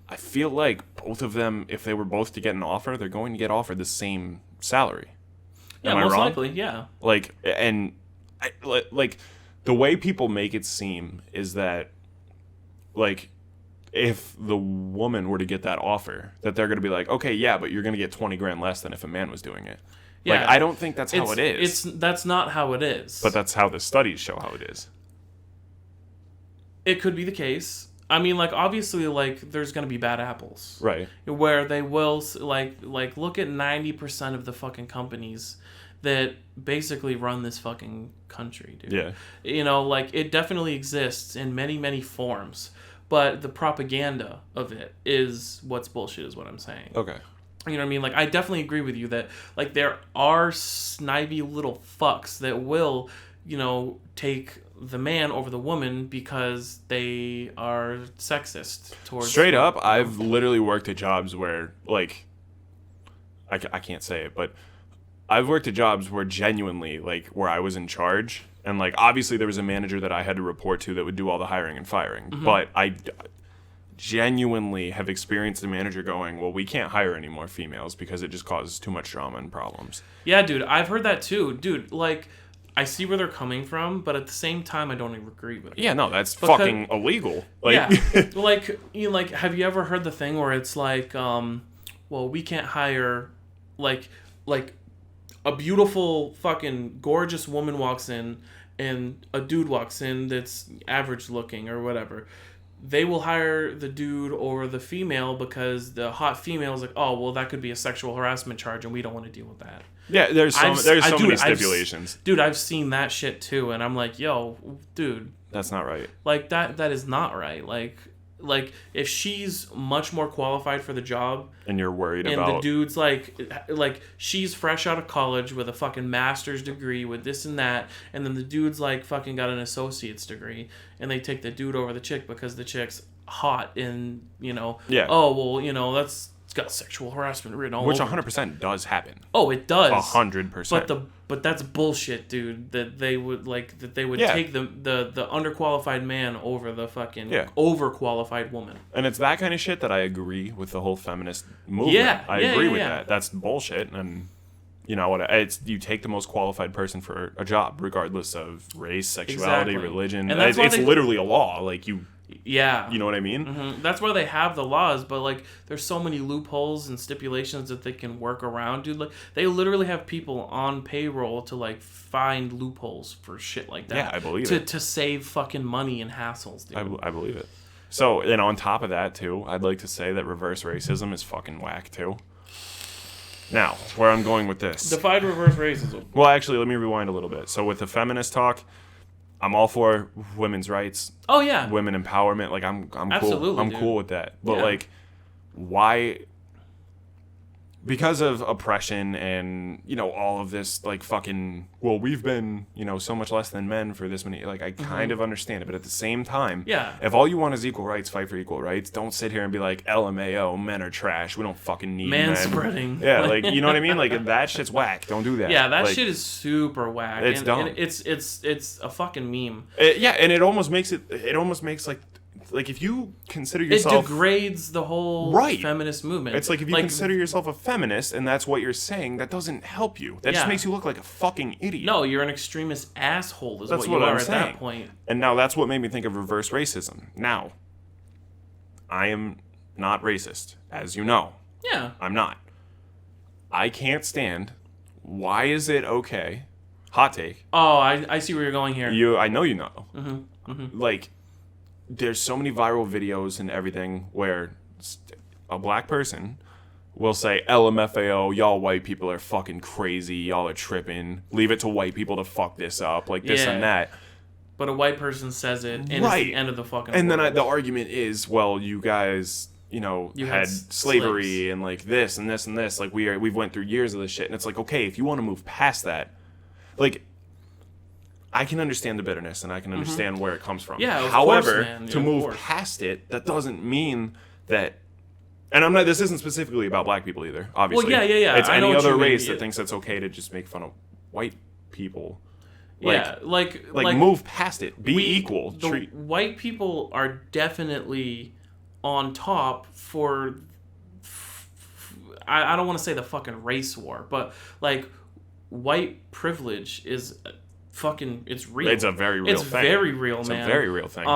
I feel like both of them, if they were both to get an offer, they're going to get offered the same salary. Yeah, Am I most wrong? likely, yeah. Like, and like the way people make it seem is that, like, if the woman were to get that offer, that they're going to be like, okay, yeah, but you're going to get 20 grand less than if a man was doing it. Yeah, like, I don't think that's how it is. That's not how it is. But that's how the studies show how it is. It could be the case. I mean, like, obviously, like, there's going to be bad apples. Right. Where they will, like look at 90% of the fucking companies that basically run this fucking country, dude. Yeah. You know, like, it definitely exists in many, many forms. But the propaganda of it is what's bullshit, is what I'm saying. Okay. You know what I mean? Like, I definitely agree with you that, like, there are snivy little fucks that will, you know, take the man over the woman because they are sexist towards... Straight up, I've literally worked at jobs where, like, I can't say it, but I've worked at jobs where genuinely, like, where I was in charge, and, like, obviously there was a manager that I had to report to that would do all the hiring and firing, but I genuinely have experienced the manager going, well, we can't hire any more females because it just causes too much drama and problems. Yeah, dude, I've heard that too. Dude, like, I see where they're coming from, but at the same time, I don't agree with it. Yeah, no, that's fucking illegal. Like, yeah, like, you know, like, have you ever heard the thing where it's like, well, we can't hire, like a beautiful fucking gorgeous woman walks in and a dude walks in that's average looking or whatever. They will hire the dude over the female because the hot female is like, oh, well, that could be a sexual harassment charge and we don't want to deal with that. Yeah, there's so many stipulations. Dude, I've seen that shit too, and I'm like, yo, dude. That's not right. Like, that is not right. Like if she's much more qualified for the job, and you're worried and about, the dude's like she's fresh out of college with a fucking master's degree with this and that, and then the dude's like fucking got an associate's degree, and they take the dude over the chick because the chick's hot, and you know, yeah, oh well, you know, it's got sexual harassment written all which over. 100% does happen. Oh, it does. 100%. But that's bullshit, dude. That they would Yeah. take the underqualified man over the fucking overqualified woman. And it's that kind of shit that I agree with the whole feminist movement. Yeah, I agree with that. That's bullshit. And you know what? It's you take the most qualified person for a job, regardless of race, sexuality, religion. And it's literally a law. Like you. Yeah. You know what I mean? Mm-hmm. That's why they have the laws, but like there's so many loopholes and stipulations that they can work around, dude. Like they literally have people on payroll to like find loopholes for shit like that. Yeah, I believe it. To save fucking money and hassles, dude. I believe it. So, and on top of that too, I'd like to say that reverse racism is fucking whack too. Now, where I'm going with this. Define reverse racism. Well, actually, let me rewind a little bit. So with the feminist talk, I'm all for women's rights. Oh yeah, women empowerment. Like I'm Absolutely, cool. I'm dude. cool with that. But like, why? Because of oppression and you know all of this like fucking. Well, we've been you know so much less than men for this many. Like I kind of understand it, but at the same time, yeah. If all you want is equal rights, fight for equal rights. Don't sit here and be like LMAO, men are trash. We don't fucking need men. Manspreading. Yeah, like you know what I mean. Like that shit's whack. Don't do that. Yeah, that like, shit is super whack. It's dumb. And it's a fucking meme. Yeah, and it almost makes it. It almost makes like if you consider yourself, it degrades the whole feminist movement. It's like if you consider yourself a feminist and that's what you're saying, that doesn't help you. That just makes you look like a fucking idiot. No, you're an extremist asshole. That's what you are at that point. And now that's what made me think of reverse racism. Now, I am not racist, as you know. Yeah, I'm not. I can't stand. Why is it okay? Hot take. Oh, I see where you're going here. I know you know. Like. There's so many viral videos and everything where a black person will say, LMFAO, y'all white people are fucking crazy, y'all are tripping, leave it to white people to fuck this up, like this and that. But a white person says it, and it's the end of the fucking And world. then the argument is, well, you guys, you know, had slavery slaves. and like this and this and this, like we've went through years of this shit, and it's like, okay, if you want to move past that, like, I can understand the bitterness and I can understand where it comes from. Yeah, However, of course, man. to move past it, that doesn't mean that And I'm not. This isn't specifically about black people either. Obviously. Well, yeah. It's I know any what other you mean. race that thinks it's okay to just make fun of white people. Like, like move past it. Be equal. The white people are definitely on top for. I don't want to say the fucking race war, but like white privilege is fucking. It's real. It's a very real thing. It's very real, man. It's a very real thing.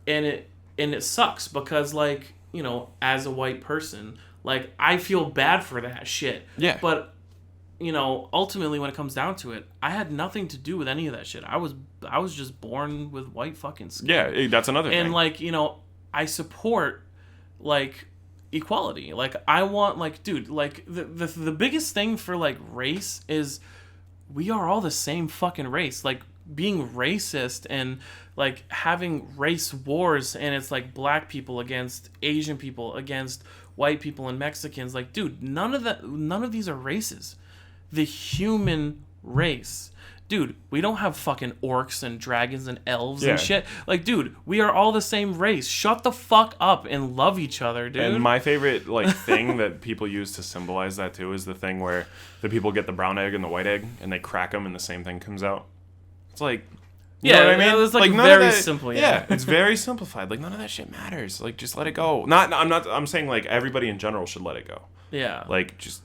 And it sucks because like, you know, as a white person, like I feel bad for that shit. Yeah. But you know, ultimately when it comes down to it, I had nothing to do with any of that shit. I was just born with white fucking skin. Yeah, that's another thing. And like, you know, I support like equality. Like I want like, dude, like the biggest thing for like race is we are all the same fucking race. Like being racist and like having race wars, and it's like black people against Asian people against white people and Mexicans. Like, dude, none of these are races. The human race. Dude, we don't have fucking orcs and dragons and elves and shit. Like, dude, we are all the same race. Shut the fuck up and love each other, dude. And my favorite like thing that people use to symbolize that too is the thing where the people get the brown egg and the white egg and they crack them and the same thing comes out. It's like, you know what I mean? It's like none very of that, simple. Yeah, it's very simplified. Like none of that shit matters. Like just let it go. I'm saying like everybody in general should let it go. Yeah. Like just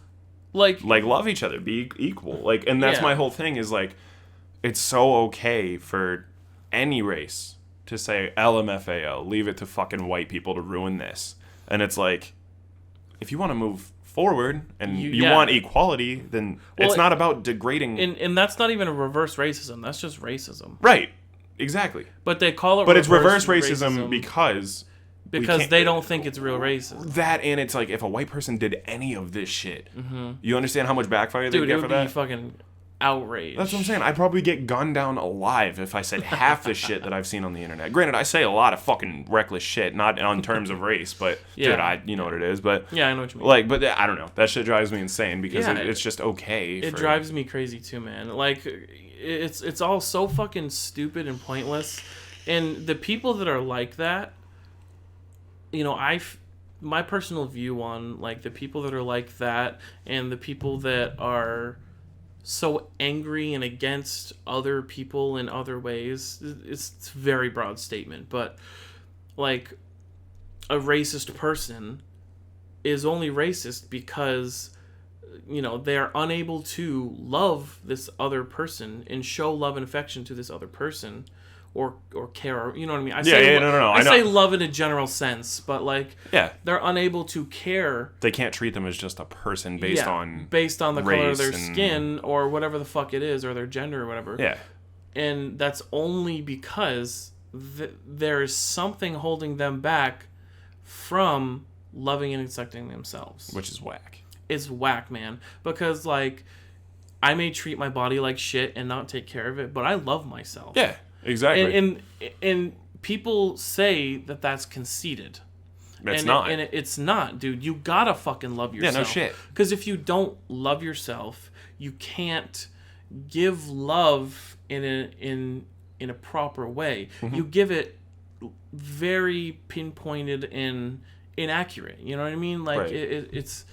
like love each other, be equal. Like, and that's my whole thing is like, it's so okay for any race to say LMFAO, leave it to fucking white people to ruin this. And it's like, if you want to move forward and you want equality, then it's not about degrading. And that's not even a reverse racism. That's just racism. Right. Exactly. But they call it But it's reverse racism because they don't think it's real racism. That, and it's like, if a white person did any of this shit, you understand how much backfire they get for that? Dude, it would be fucking outrage. That's what I'm saying. I'd probably get gunned down alive if I said half the shit that I've seen on the internet. Granted, I say a lot of fucking reckless shit, not on terms of race, but dude, you know what it is. But yeah, I know what you mean. Like, but I don't know. That shit drives me insane because it's just okay. It drives me crazy too, man. Like, it's all so fucking stupid and pointless. And the people that are like that, you know, my personal view on like the people that are like that and the people that are so angry and against other people in other ways, it's a very broad statement, but like a racist person is only racist because, you know, they are unable to love this other person and show love and affection to this other person or care, you know what I mean? I say love in a general sense, but like they're unable to care. They can't treat them as just a person based on the color of their skin or whatever the fuck it is, or their gender or whatever. Yeah. And that's only because there is something holding them back from loving and accepting themselves. Which is whack. It's whack, man. Because like I may treat my body like shit and not take care of it, but I love myself. Yeah. Exactly. And people say that that's conceited. It's not. And it's not, dude. You gotta fucking love yourself. Yeah, no shit. Because if you don't love yourself, you can't give love in a proper way. Mm-hmm. You give it very pinpointed and inaccurate. You know what I mean? Like it's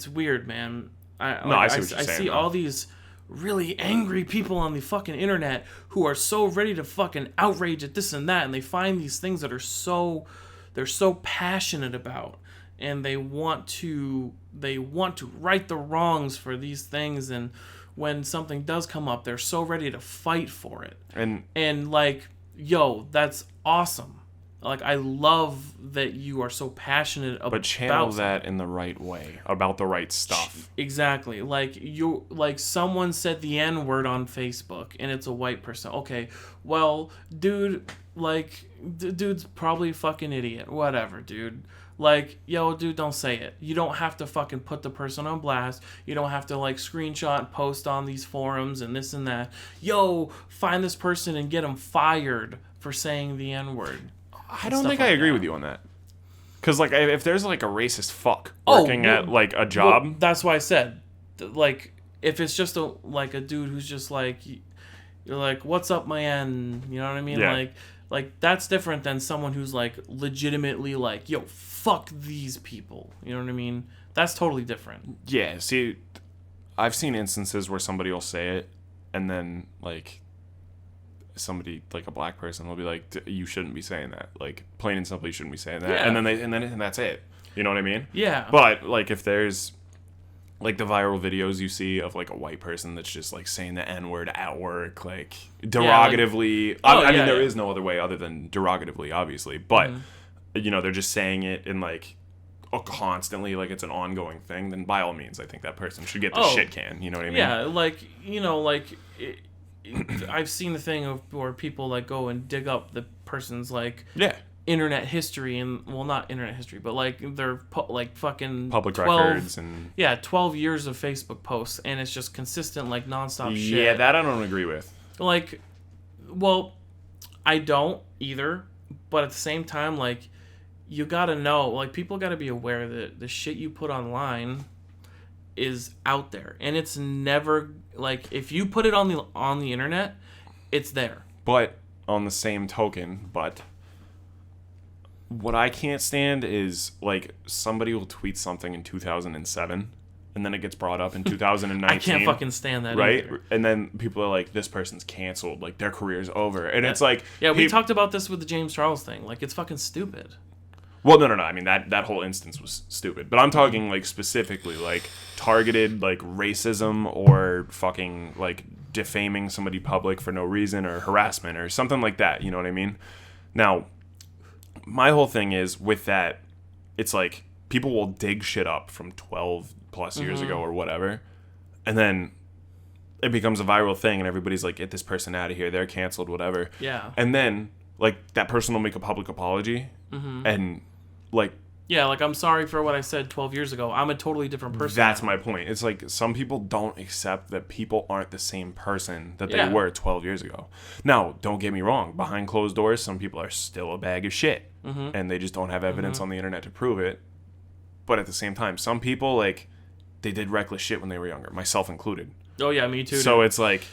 weird, man. I see all these really angry people on the fucking internet who are so ready to fucking outrage at this and that, and they find these things that are they're so passionate about, and they want to right the wrongs for these things, and when something does come up, they're so ready to fight for it. And like, yo, that's awesome. Like, I love that you are so passionate about. But channel that in the right way, about the right stuff. Exactly. Like someone said the N-word on Facebook, and it's a white person. Okay, well, dude, like, dude's probably a fucking idiot. Whatever, dude. Like, yo, dude, don't say it. You don't have to fucking put the person on blast. You don't have to, like, screenshot and post on these forums and this and that. Yo, find this person and get them fired for saying the N-word. I don't think I agree with you on that. Because, like, if there's, like, a racist fuck working at, like, a job... Well, that's why I said, like, if it's just a dude who's just, like, you're like, what's up, man? You know what I mean? Yeah. Like, Like, that's different than someone who's, like, legitimately like, yo, fuck these people. You know what I mean? That's totally different. Yeah, see, I've seen instances where somebody will say it, and then, like, somebody, like a black person, will be like, you shouldn't be saying that. Like, plain and simply, you shouldn't be saying that. Yeah. And that's it. You know what I mean? Yeah. But, like, if there's, like, the viral videos you see of, like, a white person that's just, like, saying the N-word at work, like, derogatively. I mean, there is no other way other than derogatively, obviously. But, you know, they're just saying it in, like, constantly, like, it's an ongoing thing, then by all means, I think that person should get the shit can. You know what I mean? Yeah, like, you know, like, I've seen the thing of where people, like, go and dig up the person's, like... Yeah. Internet history and well, not internet history, but like their like fucking public 12, records and 12 years of Facebook posts, and it's just consistent, like, nonstop shit. Yeah, that I don't agree with. Like, well, I don't either, but at the same time, like, you gotta know, like, people gotta be aware that the shit you put online is out there, and it's never, like, if you put it on the internet, it's there. But on the same token, what I can't stand is, like, somebody will tweet something in 2007, and then it gets brought up in 2019. I can't fucking stand that, right? Either. And then people are like, this person's canceled, like, their career's over. And it's like... Yeah, we talked about this with the James Charles thing. Like, it's fucking stupid. Well, no. I mean, that whole instance was stupid. But I'm talking, like, specifically, like, targeted, like, racism or fucking, like, defaming somebody public for no reason or harassment or something like that. You know what I mean? Now... my whole thing is with that, it's like people will dig shit up from 12 plus years ago or whatever, and then it becomes a viral thing, and everybody's like, get this person out of here, they're canceled, whatever. Yeah. And then, like, that person will make a public apology, and, like... yeah, like, I'm sorry for what I said 12 years ago. I'm a totally different person. That's my point. It's like some people don't accept that people aren't the same person that they were 12 years ago. Now, don't get me wrong. Behind closed doors, some people are still a bag of shit. And they just don't have evidence on the internet to prove it. But at the same time, some people, like, they did reckless shit when they were younger, myself included. Oh, yeah, me too. So it's like,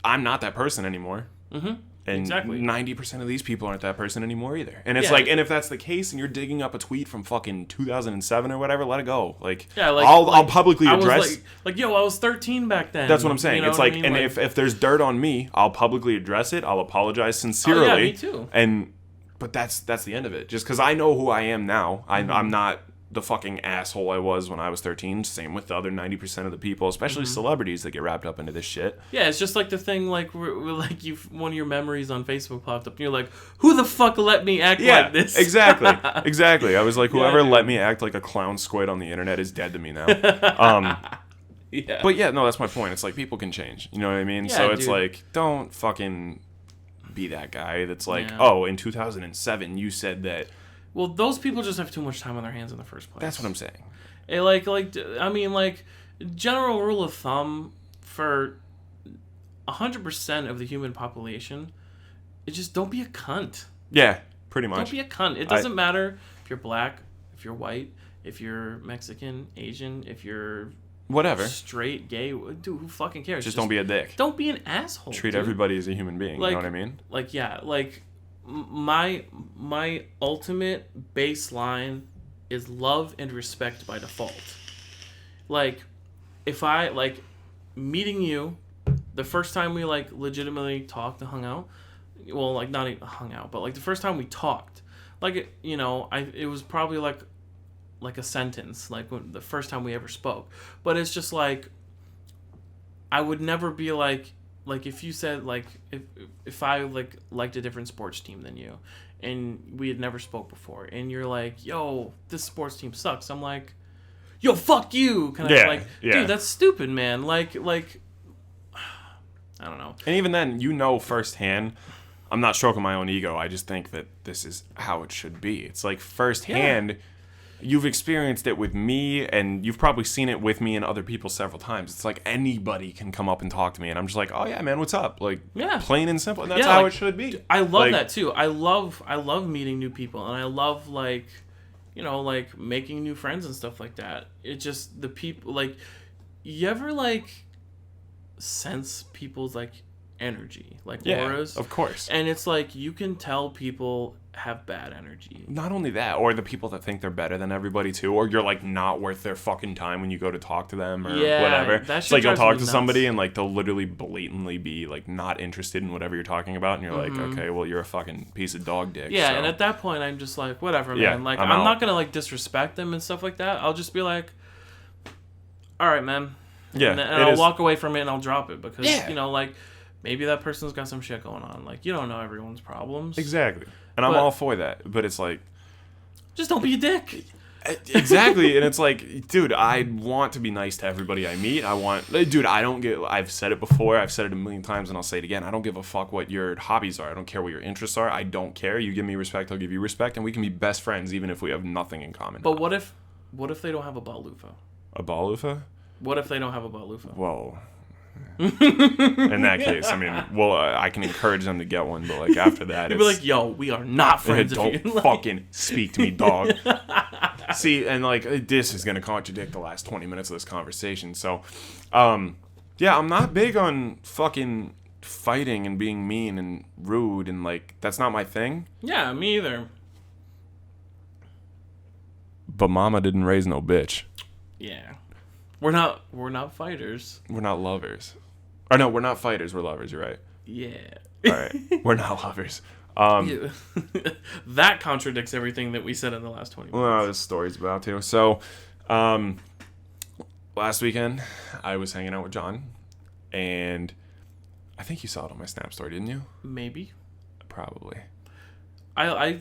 I'm not that person anymore. And exactly. 90% of these people aren't that person anymore either. And it's like, and if that's the case, and you're digging up a tweet from fucking 2007 or whatever, let it go. Like, yeah, like I'll publicly address. Yo, I was 13 back then. That's what I'm saying. You know it's like, I mean? and like, if there's dirt on me, I'll publicly address it. I'll apologize sincerely. Oh, yeah, me too. But that's the end of it. Just because I know who I am now, I'm not the fucking asshole I was when I was 13. Same with the other 90% of the people, especially celebrities that get wrapped up into this shit. Yeah, it's just like the thing, like, where like, one of your memories on Facebook popped up, and you're like, who the fuck let me act like this? Exactly. I was like, whoever let me act like a clown squid on the internet is dead to me now. Yeah. But yeah, no, that's my point. It's like, people can change. You know what I mean? Yeah, so it's dude. like, don't fucking be that guy that's like, oh, in 2007 you said that. Well, those people just have too much time on their hands in the first place. That's what I'm saying. I mean, like, general rule of thumb for 100% of the human population is just don't be a cunt. Yeah, pretty much. Don't be a cunt. It doesn't matter if you're black, if you're white, if you're Mexican, Asian, if you're whatever, straight, gay, dude, who fucking cares? Just don't be a dick. Don't be an asshole. Treat dude. everybody as a human being. Like, you know what I mean? Like, yeah, like, my ultimate baseline is love and respect by default. Like, if I, like, meeting you, the first time we, like, legitimately talked and hung out, well, like, not even hung out, but, like, the first time we talked, like, you know, it was probably, like a sentence, like, the first time we ever spoke. But it's just, like, I would never be, like, if you said, like, if I, like, liked a different sports team than you, and we had never spoke before, and you're like, yo, this sports team sucks, I'm like, yo, fuck you, dude, that's stupid, man, like, I don't know. And even then, you know firsthand, I'm not stroking my own ego, I just think that this is how it should be. It's like, firsthand, you've experienced it with me, and you've probably seen it with me and other people several times. It's like anybody can come up and talk to me, and I'm just like, oh yeah, man, what's up? Like, plain and simple. And that's how it should be. I love that too. I love meeting new people, and I love, like, you know, like, making new friends and stuff like that. It just, the people, like, you ever, like, sense people's, like, energy, like Yeah, auras. of course. And it's like you can tell people have bad energy. Not only that, or the people that think they're better than everybody too, or you're like not worth their fucking time when you go to talk to them or whatever. That It's shit like you'll drives talk me to nuts. somebody and like they'll literally blatantly be like not interested in whatever you're talking about, and you're like, okay, well you're a fucking piece of dog dick. Yeah, so. and at that point I'm just like, whatever, man. Yeah, Like I'm I'm out. not gonna like disrespect them and stuff like that. I'll just be like, all right, man. Yeah, and it I'll is- walk away from it and I'll drop it because Yeah. you know, like maybe that person's got some shit going on. Like you don't know everyone's problems. Exactly. And I'm But- all for that, but it's like Just don't be a dick. exactly, and it's like, dude, I want to be nice to everybody I meet. I've said it before, I've said it a million times, and I'll say it again. I don't give a fuck what your hobbies are. I don't care what your interests are. I don't care. You give me respect, I'll give you respect, and we can be best friends even if we have nothing in common. But what if they don't have a balufa? A balufa? What if they don't have a balufa? Whoa. In that case, I mean, well, I can encourage them to get one, but like after that, You'd be like, yo, we are not friends. don't if you, like, fucking speak to me, dog. See, and like this is gonna contradict the last 20 minutes of this conversation. So, yeah, I'm not big on fucking fighting and being mean and rude, and like that's not my thing. Yeah, me either. But mama didn't raise no bitch. Yeah, we're not fighters. We're not lovers. Or no, we're not fighters. We're lovers. You're right. Yeah. All right, we're not lovers. Yeah. That contradicts everything that we said in the last 20 minutes. Well, this story's about to. So, last weekend, I was hanging out with John, and I think you saw it on my Snap story, didn't you? Maybe. Probably. I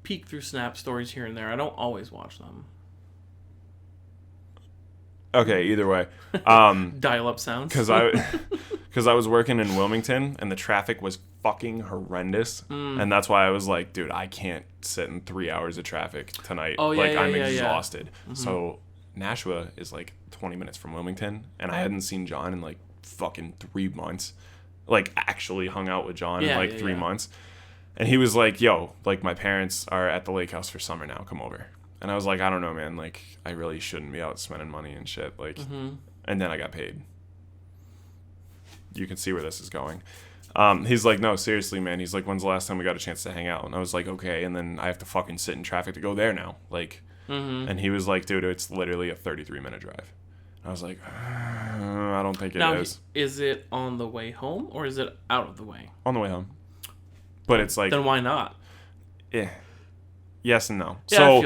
peek through Snap stories here and there. I don't always watch them. Okay, either way. Dial-up sounds. Because I was working in Wilmington, and the traffic was fucking horrendous. And that's why I was like, dude, I can't sit in 3 hours of traffic tonight. Oh, yeah, like, yeah, I'm yeah, yeah. exhausted. So, Nashua is like 20 minutes from Wilmington, and I hadn't seen John in like fucking 3 months. Like, actually hung out with John in Yeah, like yeah, 3 yeah. months. And he was like, yo, like, my parents are at the lake house for summer now. Come over. And I was like, I don't know, man. Like, I really shouldn't be out spending money and shit. Like, and then I got paid. You can see where this is going. He's like, no, seriously, man. He's like, when's the last time we got a chance to hang out? And I was like, okay. And then I have to fucking sit in traffic to go there now. Like, and he was like, dude, it's literally a 33-minute drive. I was like, I don't think it now, is. is it on the way home or is it out of the way? On the way home. But it's like, Then why not? yes and no. Yeah, So,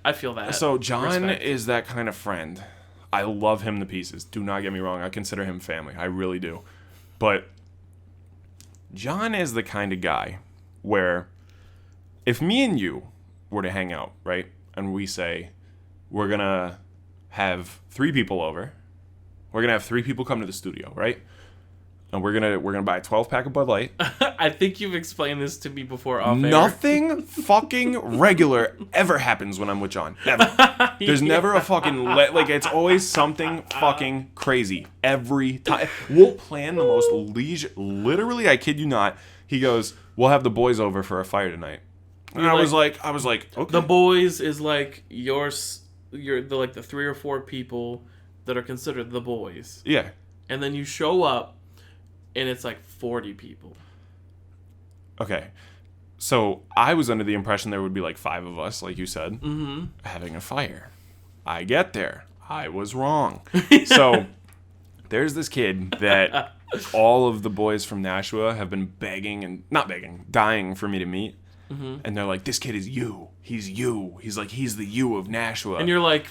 I feel that. So John Respect. is that kind of friend. I love him to pieces. Do not get me wrong. I consider him family. I really do. But John is the kind of guy where if me and you were to hang out, right? And we say we're going to have 3 people over. We're going to have 3 people come to the studio, right? And we're gonna buy a 12-pack of Bud Light. I think you've explained this to me before off air. Nothing fucking regular ever happens when I'm with John. Never. There's never a fucking like it's always something fucking crazy every time. We'll plan the most leisure. Literally, I kid you not. He goes, "We'll have the boys over for a fire tonight." And I was like, okay. The boys is like you're the 3 or 4 people that are considered the boys. Yeah. And then you show up and it's like 40 people. Okay. So I was under the impression there would be like 5 of us, like you said, having a fire. I get there. I was wrong. So there's this kid that all of the boys from Nashua have been dying for me to meet. And they're like, this kid is you. He's you. He's like, he's the you of Nashua. And you're like,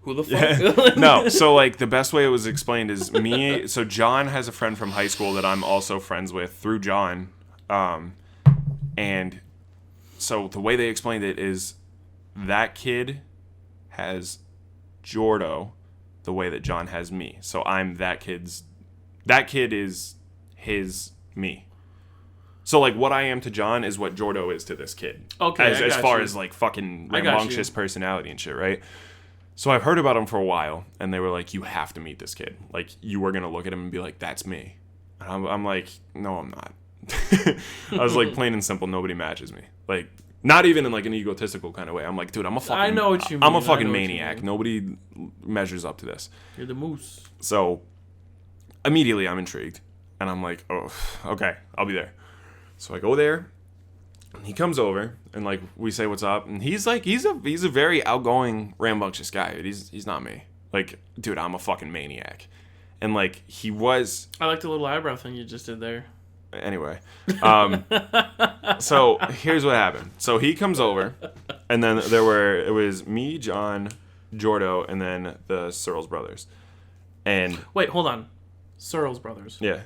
who the fuck? No, so like the best way it was explained is me. So John has a friend from high school that I'm also friends with through John. And so the way they explained it is that kid has Jordo the way that John has me. So I'm that kid is his me. So like what I am to John is what Jordo is to this kid. Okay, As far as like fucking rambunctious personality and shit, right? So I've heard about him for a while, and they were like, you have to meet this kid. Like, you were going to look at him and be like, that's me. And I'm like, no, I'm not. I was like, plain and simple, nobody matches me. Like, not even in like an egotistical kind of way. I'm like, dude, I'm a fucking... I know what you mean. I'm a I know fucking what you maniac. mean. Nobody measures up to this. You're the moose. So, immediately I'm intrigued. And I'm like, oh, okay, I'll be there. So I go there. And he comes over and like we say what's up, and he's a very outgoing, rambunctious guy. He's not me. Like, dude, I'm a fucking maniac. And like he was. I like the little eyebrow thing you just did there. Anyway, so here's what happened. So he comes over, and then it was me, John, Jordo, and then the Searles brothers. And wait, hold on, Searles brothers. Yeah,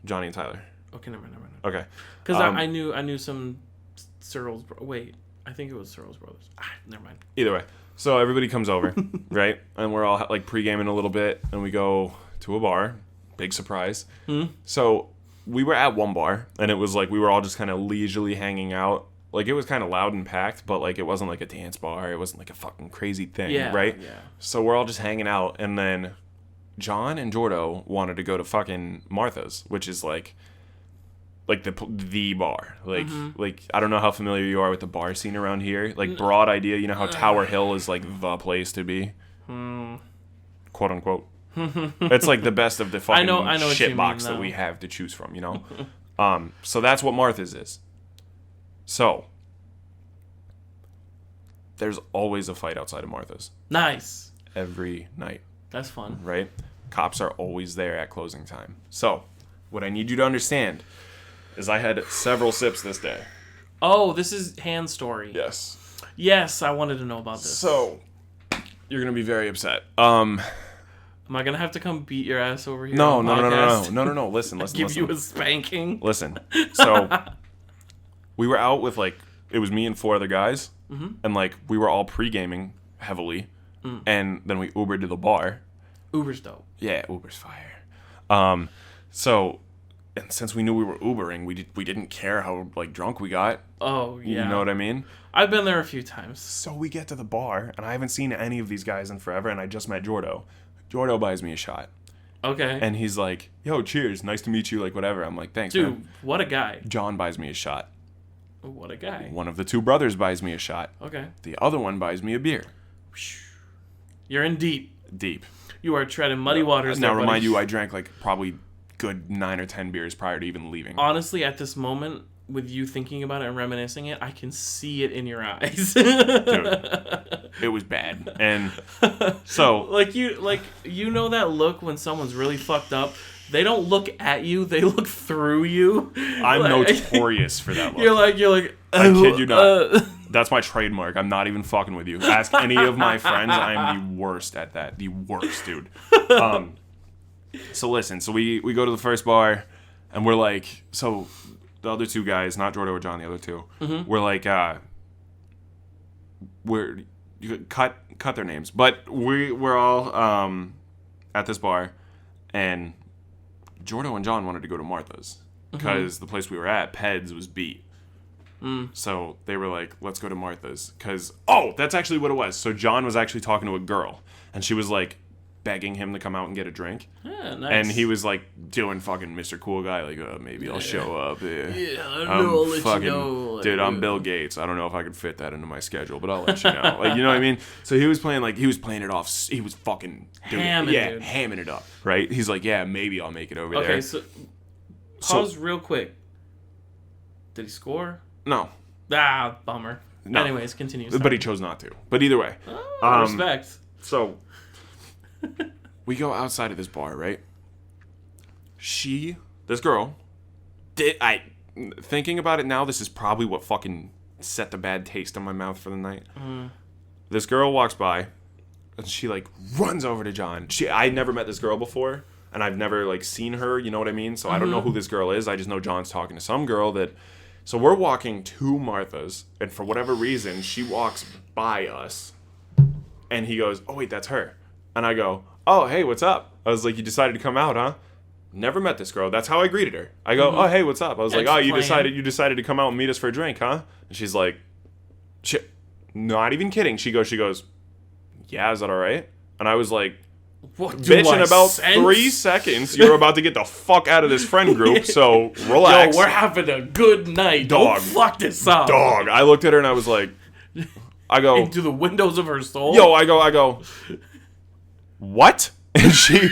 Johnny and Tyler. Okay, never mind. Okay, because I knew some Searles. Wait, I think it was Searles brothers. Never mind. Either way, so everybody comes over, right? And we're all like pre-gaming a little bit, and we go to a bar. Big surprise. So we were at one bar, and it was like we were all just kind of leisurely hanging out. Like, it was kind of loud and packed, but like it wasn't like a dance bar. It wasn't like a fucking crazy thing, right? Yeah. So we're all just hanging out, and then John and Jordo wanted to go to fucking Martha's, which is like the bar. Like I don't know how familiar you are with the bar scene around here. Like, broad idea, you know how Tower Hill is like the place to be, quote unquote. It's like the best of the fucking I know shit box that we have to choose from, you know. So that's what Martha's is. So there's always a fight outside of Martha's. Nice. Every night. That's fun. Right? Cops are always there at closing time. So what I need you to understand is I had several sips this day. Oh, this is Hand's story. Yes. Yes, I wanted to know about this. So you're gonna be very upset. Am I gonna have to come beat your ass over here? No. Listen. Give you a spanking. Listen. So we were out with like, it was me and 4 other guys, and like we were all pre-gaming heavily, and then we Ubered to the bar. Uber's dope. Yeah, Uber's fire. So, and since we knew we were Ubering, we didn't care how like drunk we got. Oh yeah. You know what I mean? I've been there a few times. So we get to the bar, and I haven't seen any of these guys in forever, and I just met Jordo. Jordo buys me a shot. Okay. And he's like, yo, cheers, nice to meet you, like whatever. I'm like, thanks, dude, man. What a guy. John buys me a shot. What a guy. One of the 2 brothers buys me a shot. Okay. The other one buys me a beer. You're in deep. Deep. You are treading muddy waters. Now, remind you, I drank like probably good 9 or 10 beers prior to even leaving. Honestly, at this moment, with you thinking about it and reminiscing it, I can see it in your eyes. Dude, it was bad. And so you know that look when someone's really fucked up? They don't look at you, they look through you. I'm notorious for that look. You're like I kid you not. That's my trademark. I'm not even fucking with you. Ask any of my friends. I'm the worst at that. The worst, dude. So listen, so we go to the first bar, and we're like, so the other 2 guys, not Jordo or John, the other 2, we're like, you could cut their names, but we're all at this bar, and Jordo and John wanted to go to Martha's because the place we were at, Peds, was beat. So they were like, let's go to Martha's, because that's actually what it was. So John was actually talking to a girl, and she was like begging him to come out and get a drink. Yeah, nice. And he was like doing fucking Mr. Cool Guy, like, maybe I'll show up. Yeah, I'll let you know. Dude, I'm Bill Gates. I don't know if I could fit that into my schedule, but I'll let you know. Like, you know what I mean? So he was playing it off. He was fucking hamming it up, right? He's like, yeah, maybe I'll make it over there. Okay, so pause real quick. Did he score? No. Bummer. No. Anyways, continue. Sorry. But he chose not to. But either way. Respect. So we go outside of this bar, right? This girl, thinking about it now, this is probably what fucking set the bad taste in my mouth for the night. This girl walks by, and she like runs over to John. I never met this girl before, and I've never like seen her, you know what I mean? So I don't know who this girl is. I just know John's talking to some girl that. So we're walking to Martha's, and for whatever reason, she walks by us, and he goes, oh wait, that's her. And I go, oh, hey, what's up? I was like, you decided to come out, huh? Never met this girl. That's how I greeted her. I go, oh, hey, what's up? I was like, oh, you decided to come out and meet us for a drink, huh? And she's like, not even kidding. She goes, yeah, is that all right? And I was like, what, bitch, in about 3 seconds, you're about to get the fuck out of this friend group, so relax. Yo, we're having a good night. Dog. Don't fuck this up. Dog. I looked at her and I was like, into the windows of her soul. Yo, I go, what? And she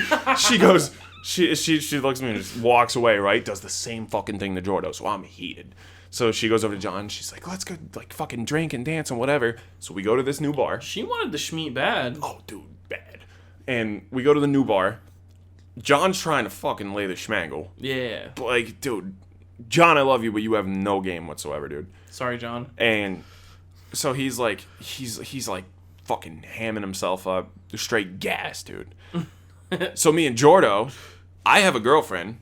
She looks at me and just walks away, right? Does the same fucking thing to Jordo, so I'm heated. So she goes over to John. She's like, let's go, like, fucking drink and dance and whatever. So we go to this new bar. She wanted the schmeat bad. Oh, dude, bad. And we go to the new bar. John's trying to fucking lay the schmangle. Yeah. Like, dude, John, I love you, but you have no game whatsoever, dude. Sorry, John. And so he's like fucking hamming himself up. Straight gas, dude. So me and Jordo, I have a girlfriend.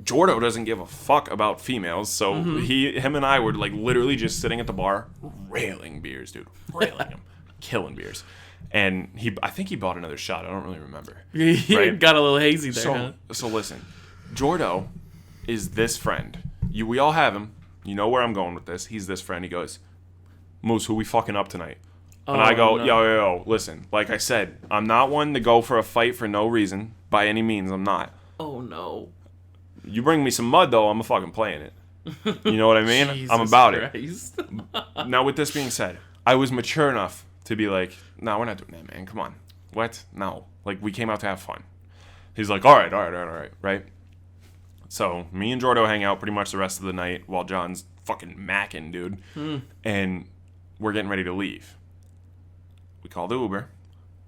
Jordo doesn't give a fuck about females, so him and I were like literally just sitting at the bar, railing beers, dude, railing them, killing beers, and I think he bought another shot. I don't really remember. Right? Got a little hazy there. Huh? So listen, Jordo is this friend. We all have him. You know where I'm going with this. He's this friend. He goes, Moose, who we fucking up tonight? And I go, yo, listen. Like I said, I'm not one to go for a fight for no reason. By any means, I'm not. Oh no. You bring me some mud, though, I'm fucking playing it. You know what I mean? Jesus I'm about Christ. it. Now, with this being said, I was mature enough to be like, no, we're not doing that, man. Come on. What? No. Like, we came out to have fun. He's like, all right, right? So, me and Jordo hang out pretty much the rest of the night while John's fucking macking, dude. And we're getting ready to leave. We call the Uber.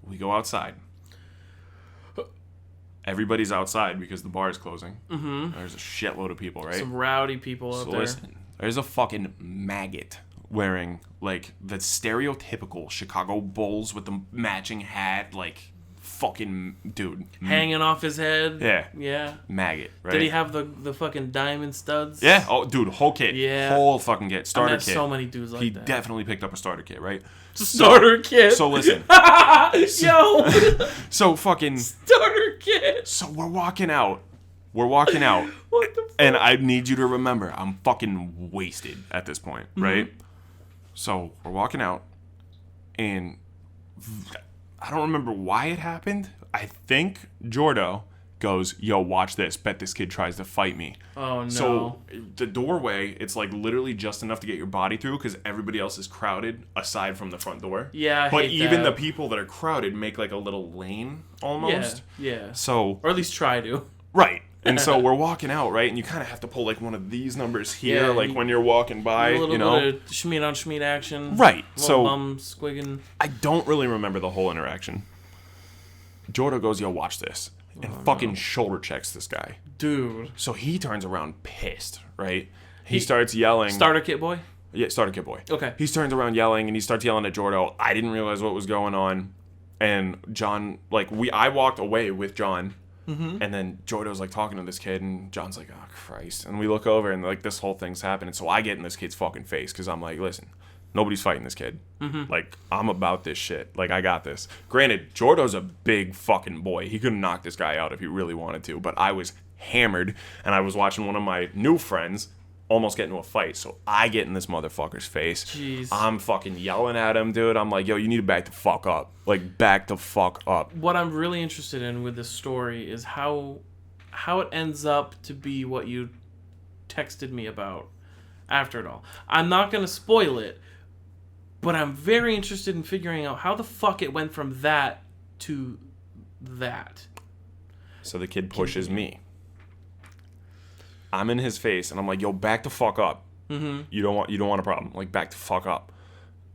We go outside. Everybody's outside because the bar is closing. There's a shitload of people, right? Some rowdy people out there. Listen, there's a fucking maggot wearing, like, the stereotypical Chicago Bulls with the matching hat, like, fucking dude. Hanging off his head. Yeah. Maggot, right? Did he have the fucking diamond studs? Yeah. Oh, dude, whole kit. Yeah. Whole fucking kit. Starter kit. So many dudes like he that. He definitely picked up a starter kit, right? Starter kit. So listen. Yo. So fucking. Starter kit. So we're walking out. What the fuck? And I need you to remember, I'm fucking wasted at this point, right? So we're walking out, and I don't remember why it happened. I think Jordo goes, yo, watch this. Bet this kid tries to fight me. Oh, no. So the doorway, it's like literally just enough to get your body through because everybody else is crowded aside from the front door. Yeah, But even the people that are crowded make like a little lane almost. Yeah. So, or at least try to. Right. And so we're walking out, right? And you kind of have to pull like one of these numbers here, like when you're walking by, a little you know? bit of schmeat on schmeat action. Right. So bum squigging. I don't really remember the whole interaction. Jordo goes, yo, watch this. And fucking shoulder checks this guy. Dude. So he turns around pissed, right? He starts yelling. Starter kit boy? Yeah, starter kit boy. Okay. He turns around yelling and he starts yelling at Jordo. I didn't realize what was going on. And John, like, I walked away with John. And then Jordo's like talking to this kid, and John's like, oh, Christ. And we look over, and like this whole thing's happening. So I get in this kid's fucking face because I'm like, listen, nobody's fighting this kid. Like, I'm about this shit. Like, I got this. Granted, Jordo's a big fucking boy. He could knock this guy out if he really wanted to. But I was hammered, and I was watching one of my new friends almost get into a fight. So I get in this motherfucker's face. Jeez. I'm fucking yelling at him, dude. I'm like, yo, you need to back the fuck up. Like, back the fuck up. What I'm really interested in with this story is how it ends up to be what you texted me about after it all. I'm not going to spoil it, but I'm very interested in figuring out how the fuck it went from that to that. So the kid pushes me. I'm in his face, and I'm like, yo, back the fuck up. You don't want a problem. Like, back the fuck up.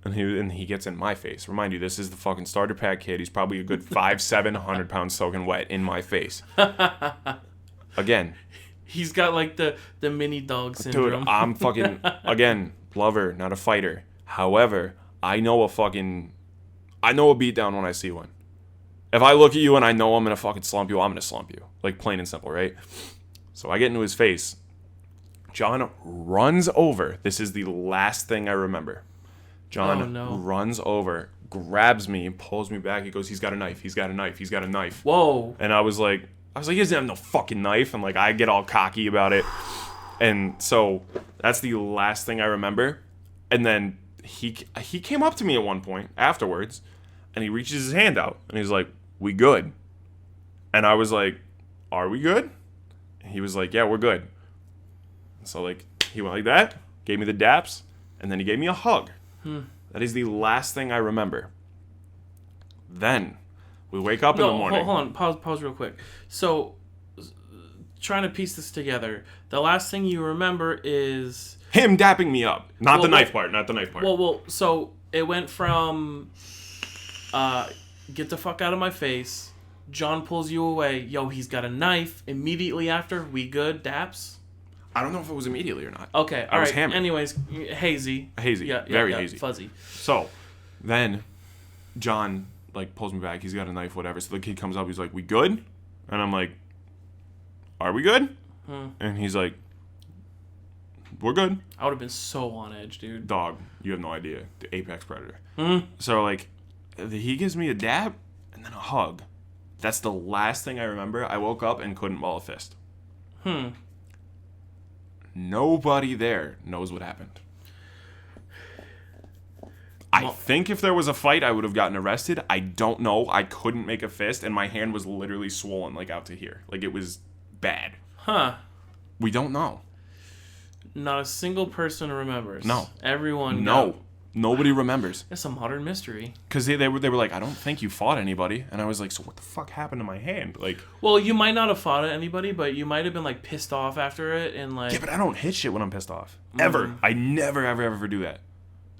And he gets in my face. Remind you, this is the fucking starter pack kid. He's probably a good 500-700 pounds soaking wet in my face. Again. He's got like the mini dog syndrome. Dude, I'm fucking, again, lover, not a fighter. However, I know a beatdown when I see one. If I look at you and I know I'm going to fucking slump you, I'm going to slump you. Like, plain and simple, right? So I get into his face. John runs over. This is the last thing I remember. John runs over, grabs me, pulls me back. He goes, he's got a knife. He's got a knife. He's got a knife. Whoa. And I was like, he doesn't have no fucking knife. And like, I get all cocky about it. And so that's the last thing I remember. And then he came up to me at one point afterwards, and he reaches his hand out, and he's like, we good? And I was like, are we good? And he was like, yeah, we're good. So, like, he went like that, gave me the daps, and then he gave me a hug. That is the last thing I remember. Then, we wake up in the morning. Hold on. Pause real quick. So trying to piece this together. The last thing you remember is him dapping me up. Not the knife part. Well, so it went from get the fuck out of my face. John pulls you away. Yo, he's got a knife. Immediately after, we good? Daps? I don't know if it was immediately or not. Okay, I was hammered. Anyways, hazy. Very hazy. Fuzzy. So, then, John, like, pulls me back. He's got a knife, whatever. So the kid comes up. He's like, we good? And I'm like, are we good? And he's like, we're good. I would have been so on edge, dude. Dog, you have no idea. The apex predator. So, like, he gives me a dab and then a hug. That's the last thing I remember. I woke up and couldn't ball a fist. Nobody there knows what happened. I think if there was a fight, I would have gotten arrested. I don't know. I couldn't make a fist, and my hand was literally swollen, like, out to here. Like, it was bad. We don't know. Not a single person remembers. No. Everyone. No. Nobody remembers. It's a modern mystery. Because they were like, I don't think you fought anybody. And I was like, so what the fuck happened to my hand? Like, well, you might not have fought anybody, but you might have been, like, pissed off after it. And like, yeah, but I don't hit shit when I'm pissed off. Ever. I never, ever do that.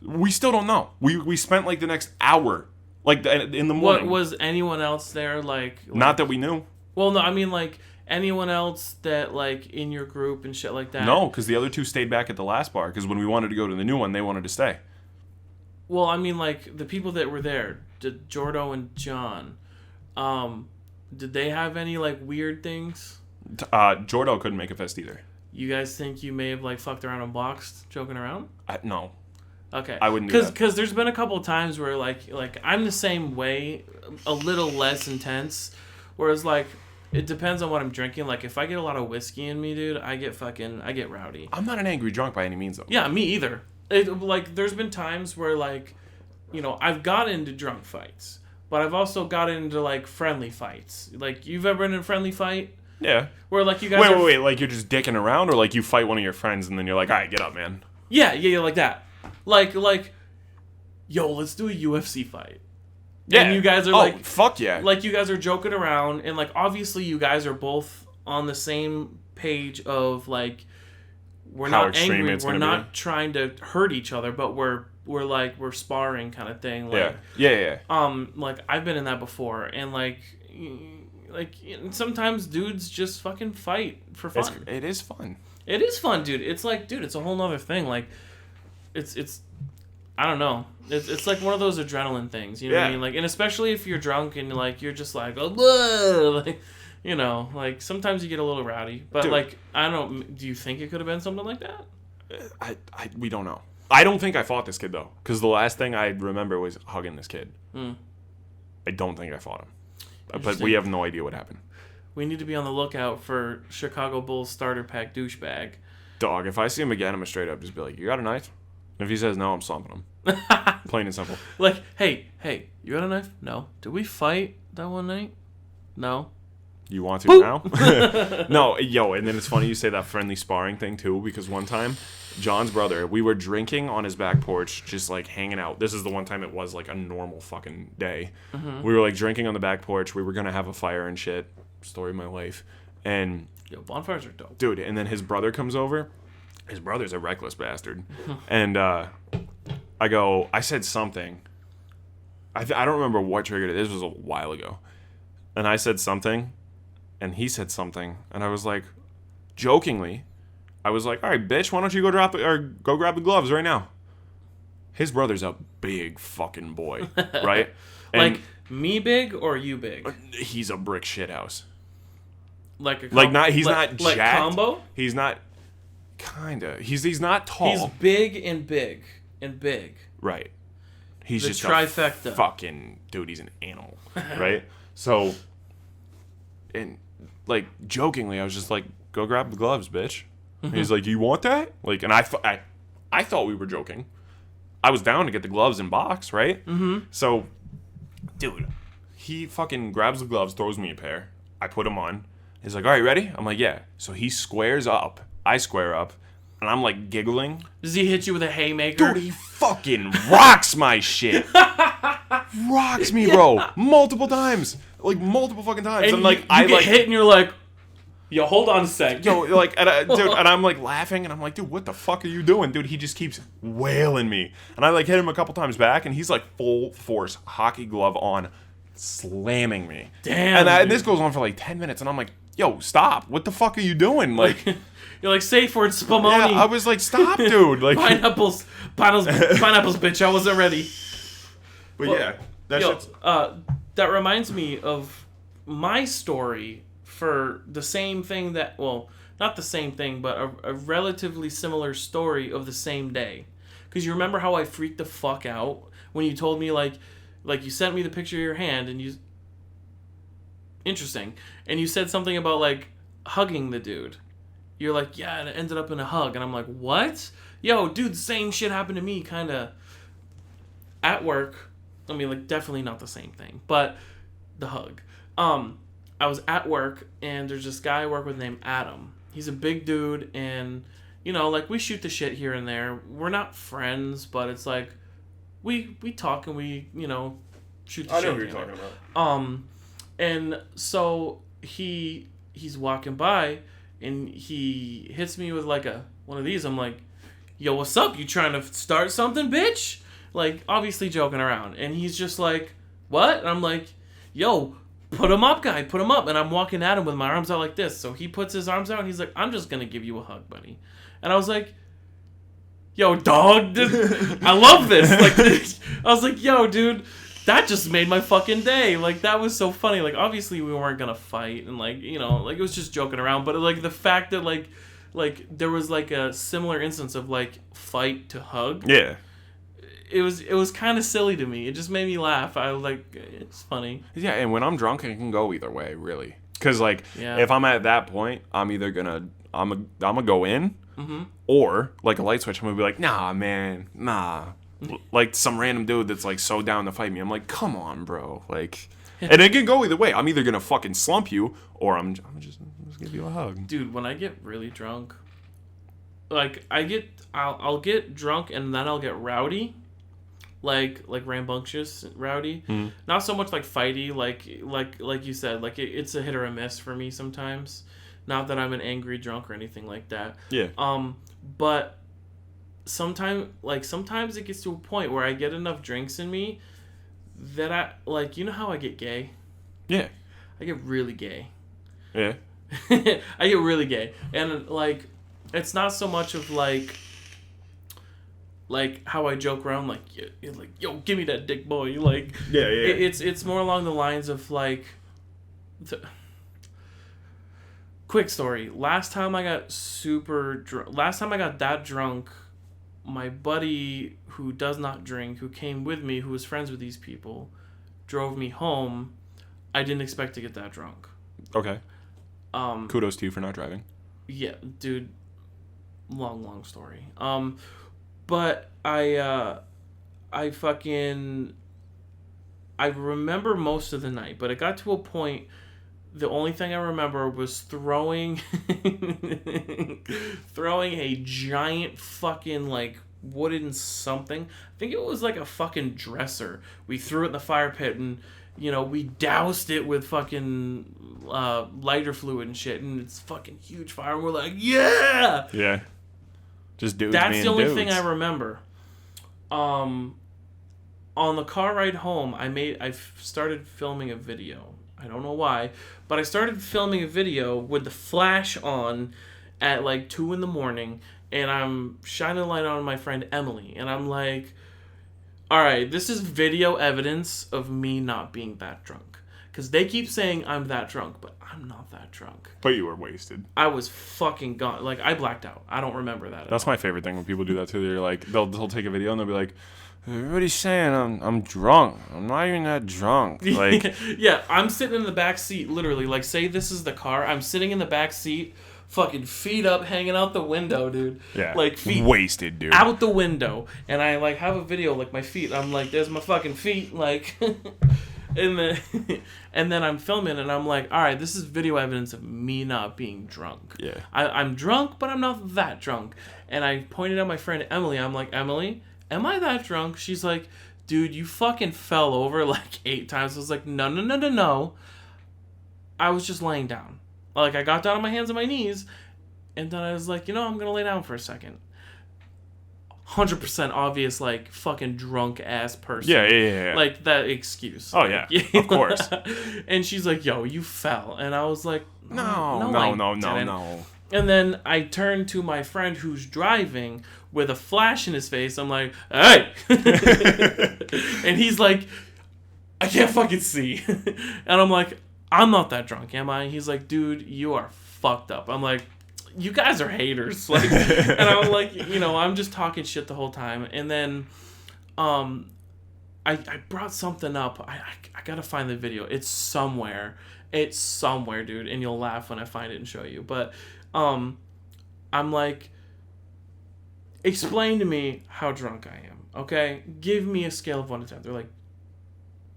We still don't know. We spent, like, the next hour, like, in the morning. What, was anyone else there, like... Not that we knew. Well, no, I mean, like, anyone else that, like, in your group and shit like that? No, because the other two stayed back at the last bar. Because when we wanted to go to the new one, they wanted to stay. Well, I mean, like, the people that were there, Jordo and John, did they have any, like, weird things? Jordo couldn't make a fist either. You guys think you may have, like, fucked around and boxed, joking around? No. Okay. I wouldn't do that. Because there's been a couple of times where, like, I'm the same way, a little less intense, whereas, like, it depends on what I'm drinking. Like, if I get a lot of whiskey in me, dude, I get rowdy. I'm not an angry drunk by any means, though. Yeah, me either. Like, there's been times where, like, you know, I've got into drunk fights, but I've also got into, like, friendly fights. Like, you've ever been in a friendly fight? Yeah. Where, like, you guys Wait, like, you're just dicking around, or, like, you fight one of your friends, and then you're like, all right, get up, man. Yeah, like that. Like, yo, let's do a UFC fight. Yeah. And you guys are like... fuck yeah. Like, you guys are joking around, and, like, obviously you guys are both on the same page of, like... We're How not angry. We're not be. trying to hurt each other, but we're sparring kind of thing. Like, yeah. Like, I've been in that before, and like sometimes dudes just fucking fight for fun. It is fun. It is fun, dude. It's like, dude, it's a whole nother thing. Like, it's I don't know. It's like one of those adrenaline things. You know what I mean? Like, and especially if you're drunk and like you're just like, oh, like. You know, like, sometimes you get a little rowdy. But, dude, like, I don't... Do you think it could have been something like that? We don't know. I don't think I fought this kid, though. Because the last thing I remember was hugging this kid. I don't think I fought him. But we have no idea what happened. We need to be on the lookout for Chicago Bulls starter pack douchebag. Dog, if I see him again, I'm going to straight up just be like, you got a knife? And if he says no, I'm stomping him. Plain and simple. Like, hey, you got a knife? No. Did we fight that one night? No. You want to now? No, yo, and then it's funny you say that friendly sparring thing, too, because one time, John's brother, we were drinking on his back porch, just, like, hanging out. This is the one time it was, like, a normal fucking day. We were, like, drinking on the back porch. We were going to have a fire and shit. Story of my life. And... Yo, bonfires are dope. Dude, and then his brother comes over. His brother's a reckless bastard. And I said something. I don't remember what triggered it. This was a while ago. And I said something... And he said something, and I was like, jokingly, I was like, all right, bitch, why don't you go grab the gloves right now? His brother's a big fucking boy, right? Like, me big or you big? He's a brick shithouse. He's not jacked. Like combo? He's not, kinda. He's not tall. He's big and big and big. Right. He's just trifecta. A fucking, dude, he's an animal, right? So, and... Like, jokingly, I was just like, go grab the gloves, bitch. He's like, you want that? Like, and I thought we were joking. I was down to get the gloves and box, right? So, dude, he fucking grabs the gloves, throws me a pair. I put them on. He's like, all right, ready? I'm like, yeah. So he squares up. I square up. And I'm like giggling. Does he hit you with a haymaker? Dude, he fucking rocks my shit. Rocks me, bro. Multiple times. Like, multiple fucking times. And you get hit and you're like... Yo, hold on a sec. Yo, like, dude, and I'm like laughing, and I'm like, dude, what the fuck are you doing, dude? He just keeps wailing me, and I like hit him a couple times back, and he's like full force, hockey glove on, slamming me. Damn. And this goes on for like 10 minutes, and I'm like, yo, stop! What the fuck are you doing? Like, you're like, safe word, Spumoni. yeah, I was like, stop, dude. Like, pineapples, bitch. I wasn't ready. But yeah, that shit's... that reminds me of my story for the same thing that, well, not the same thing, but a relatively similar story of the same day. Because you remember how I freaked the fuck out when you told me, like you sent me the picture of your hand, and you... Interesting. And you said something about, like, hugging the dude. You're like, yeah, and it ended up in a hug. And I'm like, what? Yo, dude, same shit happened to me, kind of, at work. I mean, like, definitely not the same thing, but the hug. I was at work, and there's this guy I work with named Adam. He's a big dude, and, you know, like, we shoot the shit here and there. We're not friends, but it's like, we talk and we, you know, shoot the shit. I know what you're talking about. And so he's walking by, and he hits me with, like, one of these. I'm like, yo, what's up? You trying to start something, bitch? Like, obviously joking around. And he's just like, what? And I'm like, yo, put him up, guy. Put him up. And I'm walking at him with my arms out like this. So he puts his arms out, and he's like, I'm just going to give you a hug, buddy. And I was like, yo, dog, I love this. Like, I was like, yo, dude, that just made my fucking day. Like, that was so funny. Like, obviously we weren't going to fight. And, like, you know, like, it was just joking around. But, like, the fact that, like, there was, like, a similar instance of, like, fight to hug. Yeah. It was kind of silly to me. It just made me laugh. I was like, it's funny. Yeah, and when I'm drunk, it can go either way, really. Because, like, Yeah. if I'm at that point, I'm either gonna go in, or, like, a light switch, I'm gonna be like, nah, man, nah. Like, some random dude that's, like, so down to fight me. I'm like, come on, bro. Like, and it can go either way. I'm either gonna fucking slump you, or I'm just give you a hug. Dude, when I get really drunk, like, I'll get drunk, and then I'll get rowdy. Like rambunctious, rowdy. Not so much like fighty, like you said, like it's a hit or a miss for me sometimes. Not that I'm an angry drunk or anything like that. Yeah. But sometimes it gets to a point where I get enough drinks in me that I, like, you know how I get gay? Yeah. I get really gay. Yeah. I get really gay. And, like, it's not so much of, like how I joke around, like, yo, give me that dick, boy. Like, yeah. It's more along the lines of, like, quick story. Last time I got that drunk, my buddy who does not drink, who came with me, who was friends with these people, drove me home. I didn't expect to get that drunk. Okay. Kudos to you for not driving. Yeah, dude. Long story. But I remember most of the night, but it got to a point, the only thing I remember was throwing a giant fucking, like, wooden something. I think it was like a fucking dresser. We threw it in the fire pit, and, you know, we doused it with fucking lighter fluid and shit, and it's fucking huge fire, and we're like, yeah! Yeah. Just dudes That's being the only dudes. thing I remember. On the car ride home, I started filming a video. I don't know why, but I started filming a video with the flash on at like 2 a.m, and I'm shining a light on my friend Emily, and I'm like, all right, this is video evidence of me not being that drunk. Because they keep saying I'm that drunk, but I'm not that drunk. But you were wasted. I was fucking gone. Like, I blacked out. I don't remember that That's at all. my favorite thing when people do that too. They're like, they'll take a video and they'll be like, everybody's saying I'm drunk. I'm not even that drunk. Like, yeah, I'm sitting in the back seat, literally. Like, say this is the car. I'm sitting in the back seat, fucking feet up, hanging out the window, dude. yeah, like feet wasted, dude. out the window, and I like have a video like my feet. I'm like, there's my fucking feet, like. And then I'm filming, and I'm like, all right, this is video evidence of me not being drunk. Yeah. I'm drunk, but I'm not that drunk. And I pointed at my friend Emily. I'm like, Emily, am I that drunk? She's like, dude, you fucking fell over like 8 times. I was like, no. I was just laying down. Like, I got down on my hands and my knees, and then I was like, I'm going to lay down for a second. 100% obvious, like, fucking drunk-ass person. Yeah. Like, that excuse. Oh, like, yeah. Of course. And she's like, yo, you fell. And I was like, No. And then I turned to my friend who's driving with a flash in his face. I'm like, hey! And he's like, I can't fucking see. And I'm like, I'm not that drunk, am I? He's like, dude, you are fucked up. I'm like, you guys are haters. Like, and I'm like, I'm just talking shit the whole time. And then I brought something up. I gotta find the video. It's somewhere, dude. And you'll laugh when I find it and show you. But I'm like, explain to me how drunk I am, okay? Give me a scale of 1 to 10. They're like,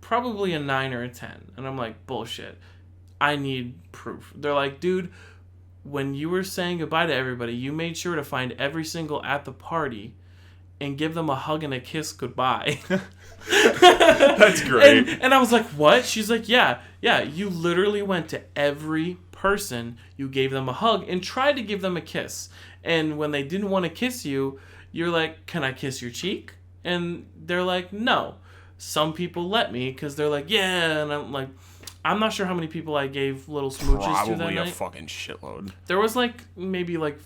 probably a 9 or a 10. And I'm like, bullshit. I need proof. They're like, dude, when you were saying goodbye to everybody, you made sure to find every single at the party and give them a hug and a kiss goodbye. That's great. And I was like, what? She's like, yeah, you literally went to every person, you gave them a hug and tried to give them a kiss. And when they didn't want to kiss you, you're like, can I kiss your cheek? And they're like, no. Some people let me because they're like, yeah. And I'm like, I'm not sure how many people I gave little smooches to that night. Probably a fucking shitload. There was like maybe like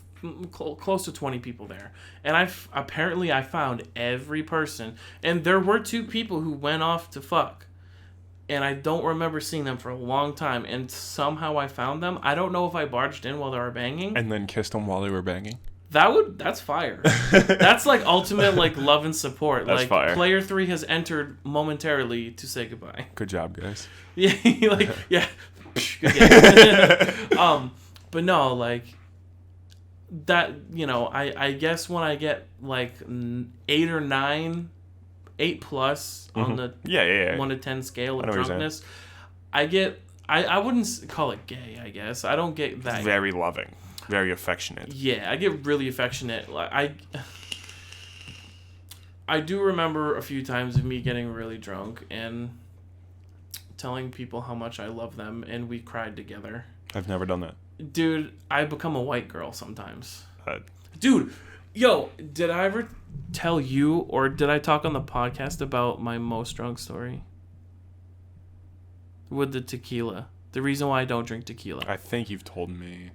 close to 20 people there. And I found every person. And there were 2 people who went off to fuck. And I don't remember seeing them for a long time. And somehow I found them. I don't know if I barged in while they were banging. And then kissed them while they were banging? That's fire. That's like ultimate like love and support. That's like fire. Player 3 has entered momentarily to say goodbye. Good job, guys. Yeah, like yeah. Good game. But no, like that, I guess when I get like 8 or 9, 8 plus on the 1 to 10 scale of drunkenness, I wouldn't call it gay, I guess. I don't get that. Very loving. Very affectionate. Yeah, I get really affectionate. Like I do remember a few times of me getting really drunk and telling people how much I love them, and we cried together. I've never done that. Dude, I become a white girl sometimes. Dude, yo, did I ever tell you or did I talk on the podcast about my most drunk story? With the tequila. The reason why I don't drink tequila. I think you've told me.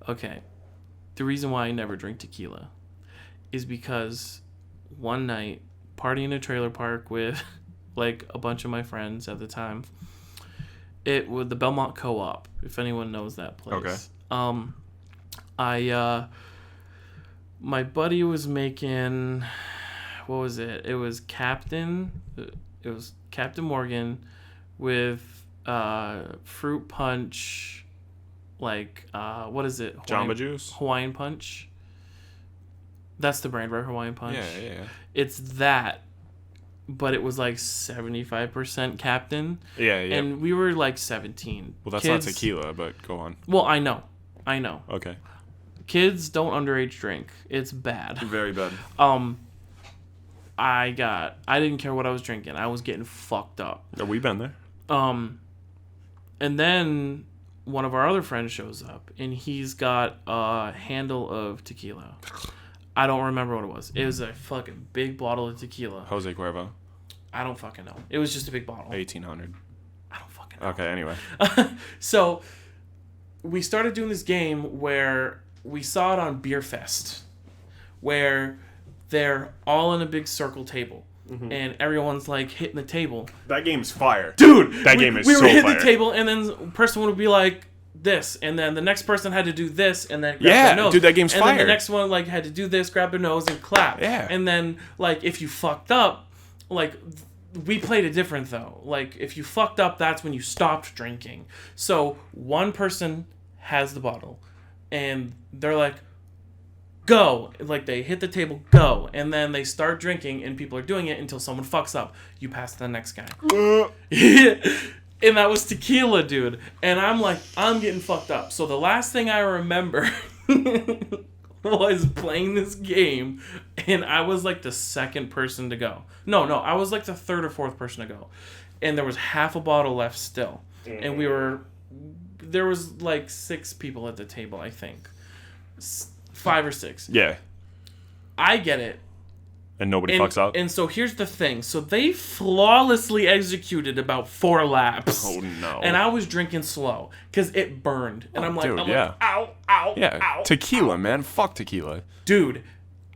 Okay. The reason why I never drink tequila is because one night, partying in a trailer park with like a bunch of my friends at the time, it was the Belmont Co-op, if anyone knows that place. Okay. My buddy was making, what was it? It was Captain Morgan with fruit punch, like what is it? Jamba Juice? Hawaiian Punch. That's the brand, right? Hawaiian Punch. Yeah. It's that, but it was like 75% Captain. Yeah. And we were like 17. Well, that's not tequila, but go on. Well, I know. Okay. Kids don't underage drink. It's bad. Very bad. I didn't care what I was drinking. I was getting fucked up. We've been there. And then one of our other friends shows up, and he's got a handle of tequila. I don't remember what it was. It was a fucking big bottle of tequila. Jose Cuervo. I don't fucking know. It was just a big bottle. 1800. I don't fucking know. Okay, anyway. So we started doing this game where we saw it on Beer Fest, where they're all in a big circle table. Mm-hmm. And everyone's like hitting the table. That game's fire. Dude! That game is so fire. We were hitting fire. the table, and then the person would be like this, and then the next person had to do this, and then grab their nose. Dude, that game's fire. fire. And then the next one like had to do this, grab their nose, and clap. Yeah. And then like if you fucked up, like we played it different though. Like if you fucked up, that's when you stopped drinking. So one person has the bottle, and they're like, go, like they hit the table, go, and then they start drinking, and people are doing it until someone fucks up. You pass to the next guy. And that was tequila, dude. And I'm like, I'm getting fucked up. So the last thing I remember was playing this game, and I was like the second person to go. No, I was like the third or fourth person to go. And there was half a bottle left still. And we were there was like 6 people at the table, I think. 5 or 6. Yeah. I get it. And nobody fucks up? And so here's the thing. So they flawlessly executed about 4 laps. Oh, no. And I was drinking slow because it burned. And I'm like, dude, like, ow, ow, yeah. ow. Tequila, ow. man. Fuck tequila. Dude,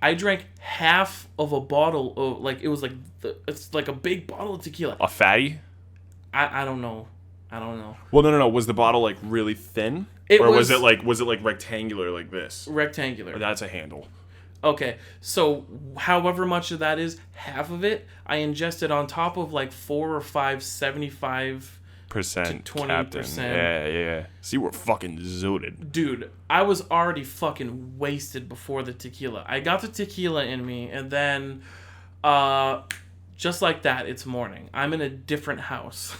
I drank half of a bottle of, like, it was like, it's like a big bottle of tequila. A fatty? I don't know. Well, no. Was the bottle, like, really thin? Was it like rectangular like this? Rectangular. Or that's a handle. Okay, so however much of that is, half of it, I ingested on top of like 4 or 5 75 percent to 20%. Yeah. So you were fucking zooted. Dude, I was already fucking wasted before the tequila. I got the tequila in me, and then, just like that, it's morning. I'm in a different house.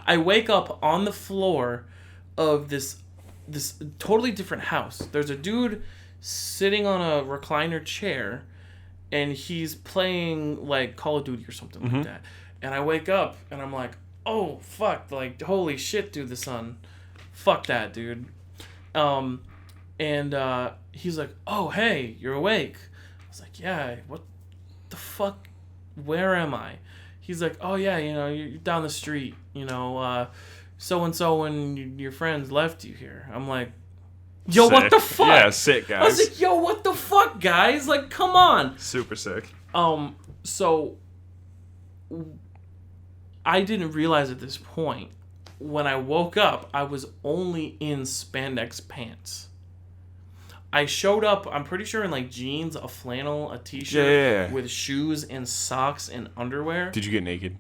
I wake up on the floor of this totally different house. There's a dude sitting on a recliner chair, and he's playing like Call of Duty or something like that. And I wake up and I'm like, oh fuck, like holy shit, dude, the sun, fuck that, dude. And he's like, oh hey, you're awake. I was like, yeah, what the fuck, where am I? He's like, oh yeah, you know, you're down the street, you know, so and so and your friends left you here. I'm like, yo, sick. What the fuck? Yeah, sick, guys. I was like, yo, what the fuck, guys? Like, come on. Super sick. So I didn't realize at this point, when I woke up, I was only in spandex pants. I showed up, I'm pretty sure, in like jeans, a flannel, a t-shirt, with shoes and socks and underwear. Did you get naked?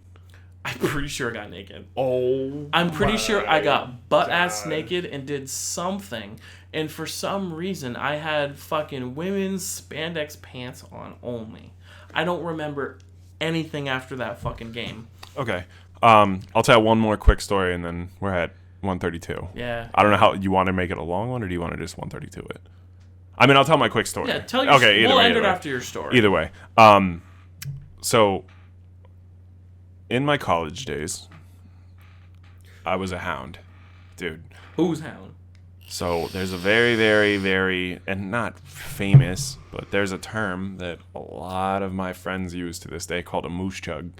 I'm pretty sure I got naked. Oh, I'm pretty sure I got butt-ass naked and did something. And for some reason, I had fucking women's spandex pants on only. I don't remember anything after that fucking game. Okay. I'll tell one more quick story, and then we're at 132. Yeah. I don't know how you want to make it a long one, or do you want to just 132 it? I mean, I'll tell my quick story. Yeah, tell your okay, we'll end way. it after your story. Either way. So, in my college days, I was a hound. Dude. Who's hound? So, there's a very, very, very, and not famous, but there's a term that a lot of my friends use to this day called a moose chug.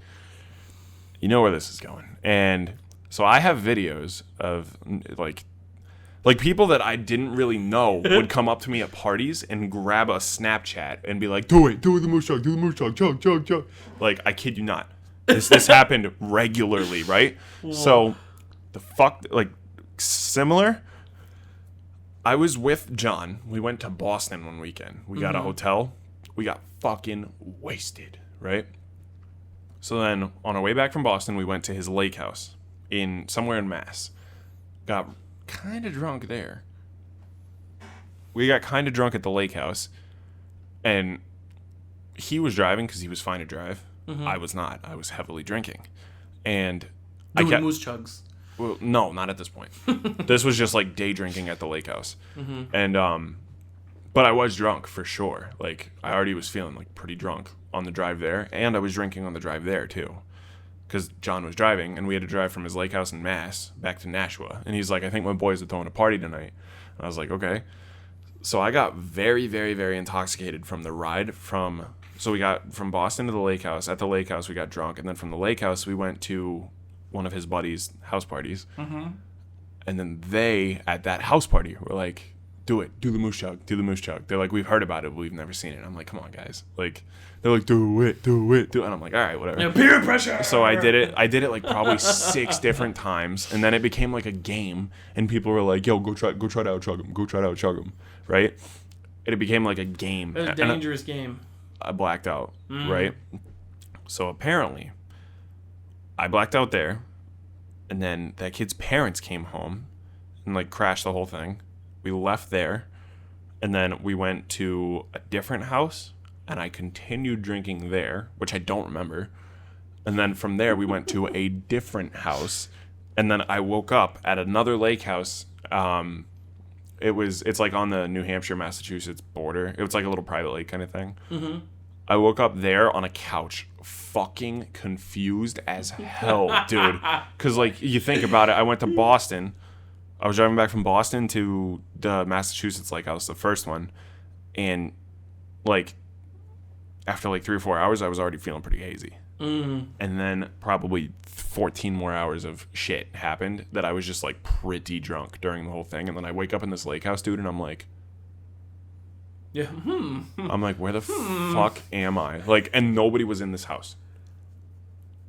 You know where this is going. And so I have videos of, like people that I didn't really know would come up to me at parties and grab a Snapchat and be like, do the moose chug, chug. Like, I kid you not. This happened regularly, right? Whoa. So, similar, I was with John. We went to Boston one weekend. We got a hotel. We got fucking wasted, right? So then, on our way back from Boston, we went to his lake house somewhere in Mass. Got kind of drunk there. We got kind of drunk at the lake house, and he was driving because he was fine to drive. I was not. I was heavily drinking, and doing moose chugs. Well, no, not at this point. This was just like day drinking at the lake house, and but I was drunk for sure. Like, I already was feeling like pretty drunk on the drive there, and I was drinking on the drive there too. Because John was driving, and we had to drive from his lake house in Mass back to Nashua. And he's like, I think my boys are throwing a party tonight. And I was like, okay. So I got very, very, very intoxicated from the ride so we got from Boston to the lake house. At the lake house, we got drunk. And then from the lake house, we went to one of his buddies' house parties. And then they, at that house party, were like, do the moose chug. They're like, we've heard about it, but we've never seen it. I'm like, come on, guys. Like, they're like, do it. And I'm like, all right, whatever. Yeah, peer pressure. So I did it like probably 6 different times, and then it became like a game, and people were like, yo, go try to out-chug him, right? And it became like a game. It's a dangerous game. I blacked out, right? So apparently, I blacked out there, and then that kid's parents came home and like crashed the whole thing. We left there, and then we went to a different house, and I continued drinking there, which I don't remember. And then from there, we went to a different house, and then I woke up at another lake house. It's like on the New Hampshire, Massachusetts border. It was like a little private lake kind of thing. I woke up there on a couch, fucking confused as hell, dude. Because, like, you think about it, I went to Boston. I was driving back from Boston to the Massachusetts lake house, the first one. And, like, after, like, 3 or 4 hours, I was already feeling pretty hazy. Mm. And then probably 14 more hours of shit happened that I was just, like, pretty drunk during the whole thing. And then I wake up in this lake house, dude, and I'm like... Yeah. I'm like, where the fuck am I? Like, and nobody was in this house.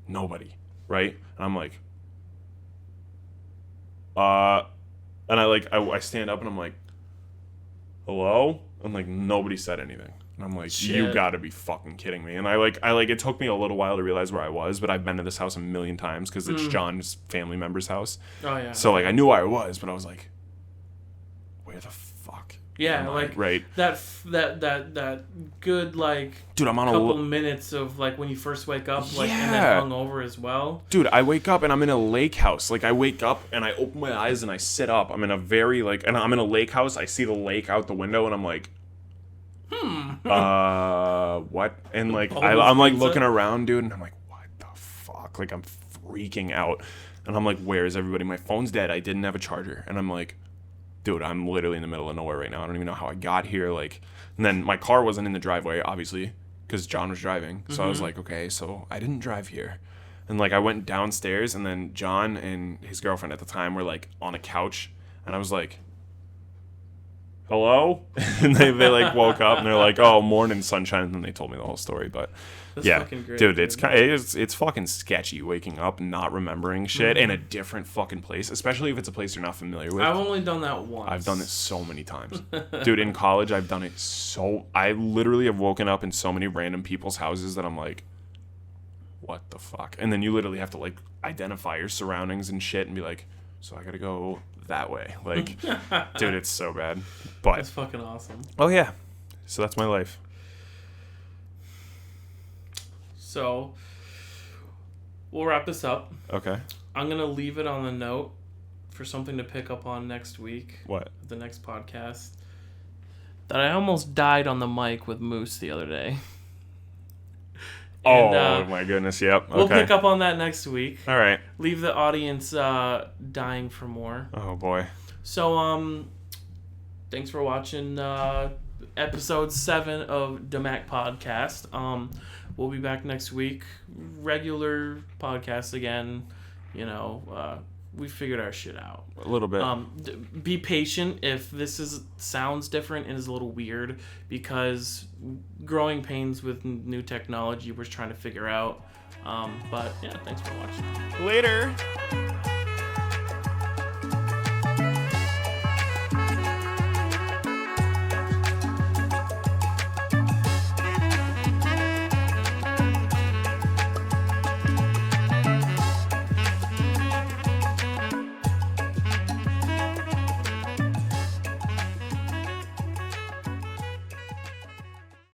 Nobody, right? And I'm like, and I stand up and I'm like, hello? And like, nobody said anything. And I'm like, Shit. You gotta be fucking kidding me. And I it took me a little while to realize where I was, but I've been to this house a million times because it's John's family member's house. Oh, yeah. So, like, I knew where I was, but I was like, where the fuck? Yeah, like right. that good like dude, I'm on couple minutes of like when you first wake up, like and then hungover as well. Dude, I wake up and I'm in a lake house. Like I wake up and I open my eyes and I sit up. I'm in a very and I'm in a lake house. I see the lake out the window and I'm like, what? And like I'm like looking around, dude, and I'm like, what the fuck? Like I'm freaking out, and I'm like, where is everybody? My phone's dead. I didn't have a charger, and I'm like, dude, I'm literally in the middle of nowhere right now. I don't even know how I got here. Like, and then my car wasn't in the driveway, obviously, because John was driving. So I was like, okay, so I didn't drive here. And like, I went downstairs, and then John and his girlfriend at the time were like on a couch, and I was like, hello? And they like woke up, and they're like, oh, morning sunshine. And then they told me the whole story, but. That's yeah, fucking great, dude, it's fucking sketchy waking up not remembering shit in a different fucking place, especially if it's a place you're not familiar with. I've only done that once. I've done it so many times. Dude, in college, I've done it I literally have woken up in so many random people's houses that I'm like, what the fuck? And then you literally have to, like, identify your surroundings and shit and be like, so I gotta go that way. Like, dude, it's so bad. But that's fucking awesome. Oh, yeah. So that's my life. So, we'll wrap this up. Okay. I'm going to leave it on the note for something to pick up on next week. What? The next podcast. That I almost died on the mic with Moose the other day. And, my goodness, yep. Okay. We'll pick up on that next week. All right. Leave the audience dying for more. Oh, boy. So, thanks for watching episode 7 of the Macc podcast. We'll be back next week. Regular podcast again. You know, we figured our shit out. A little bit. Be patient if this sounds different and is a little weird because growing pains with new technology we're trying to figure out. But yeah, thanks for watching. Later.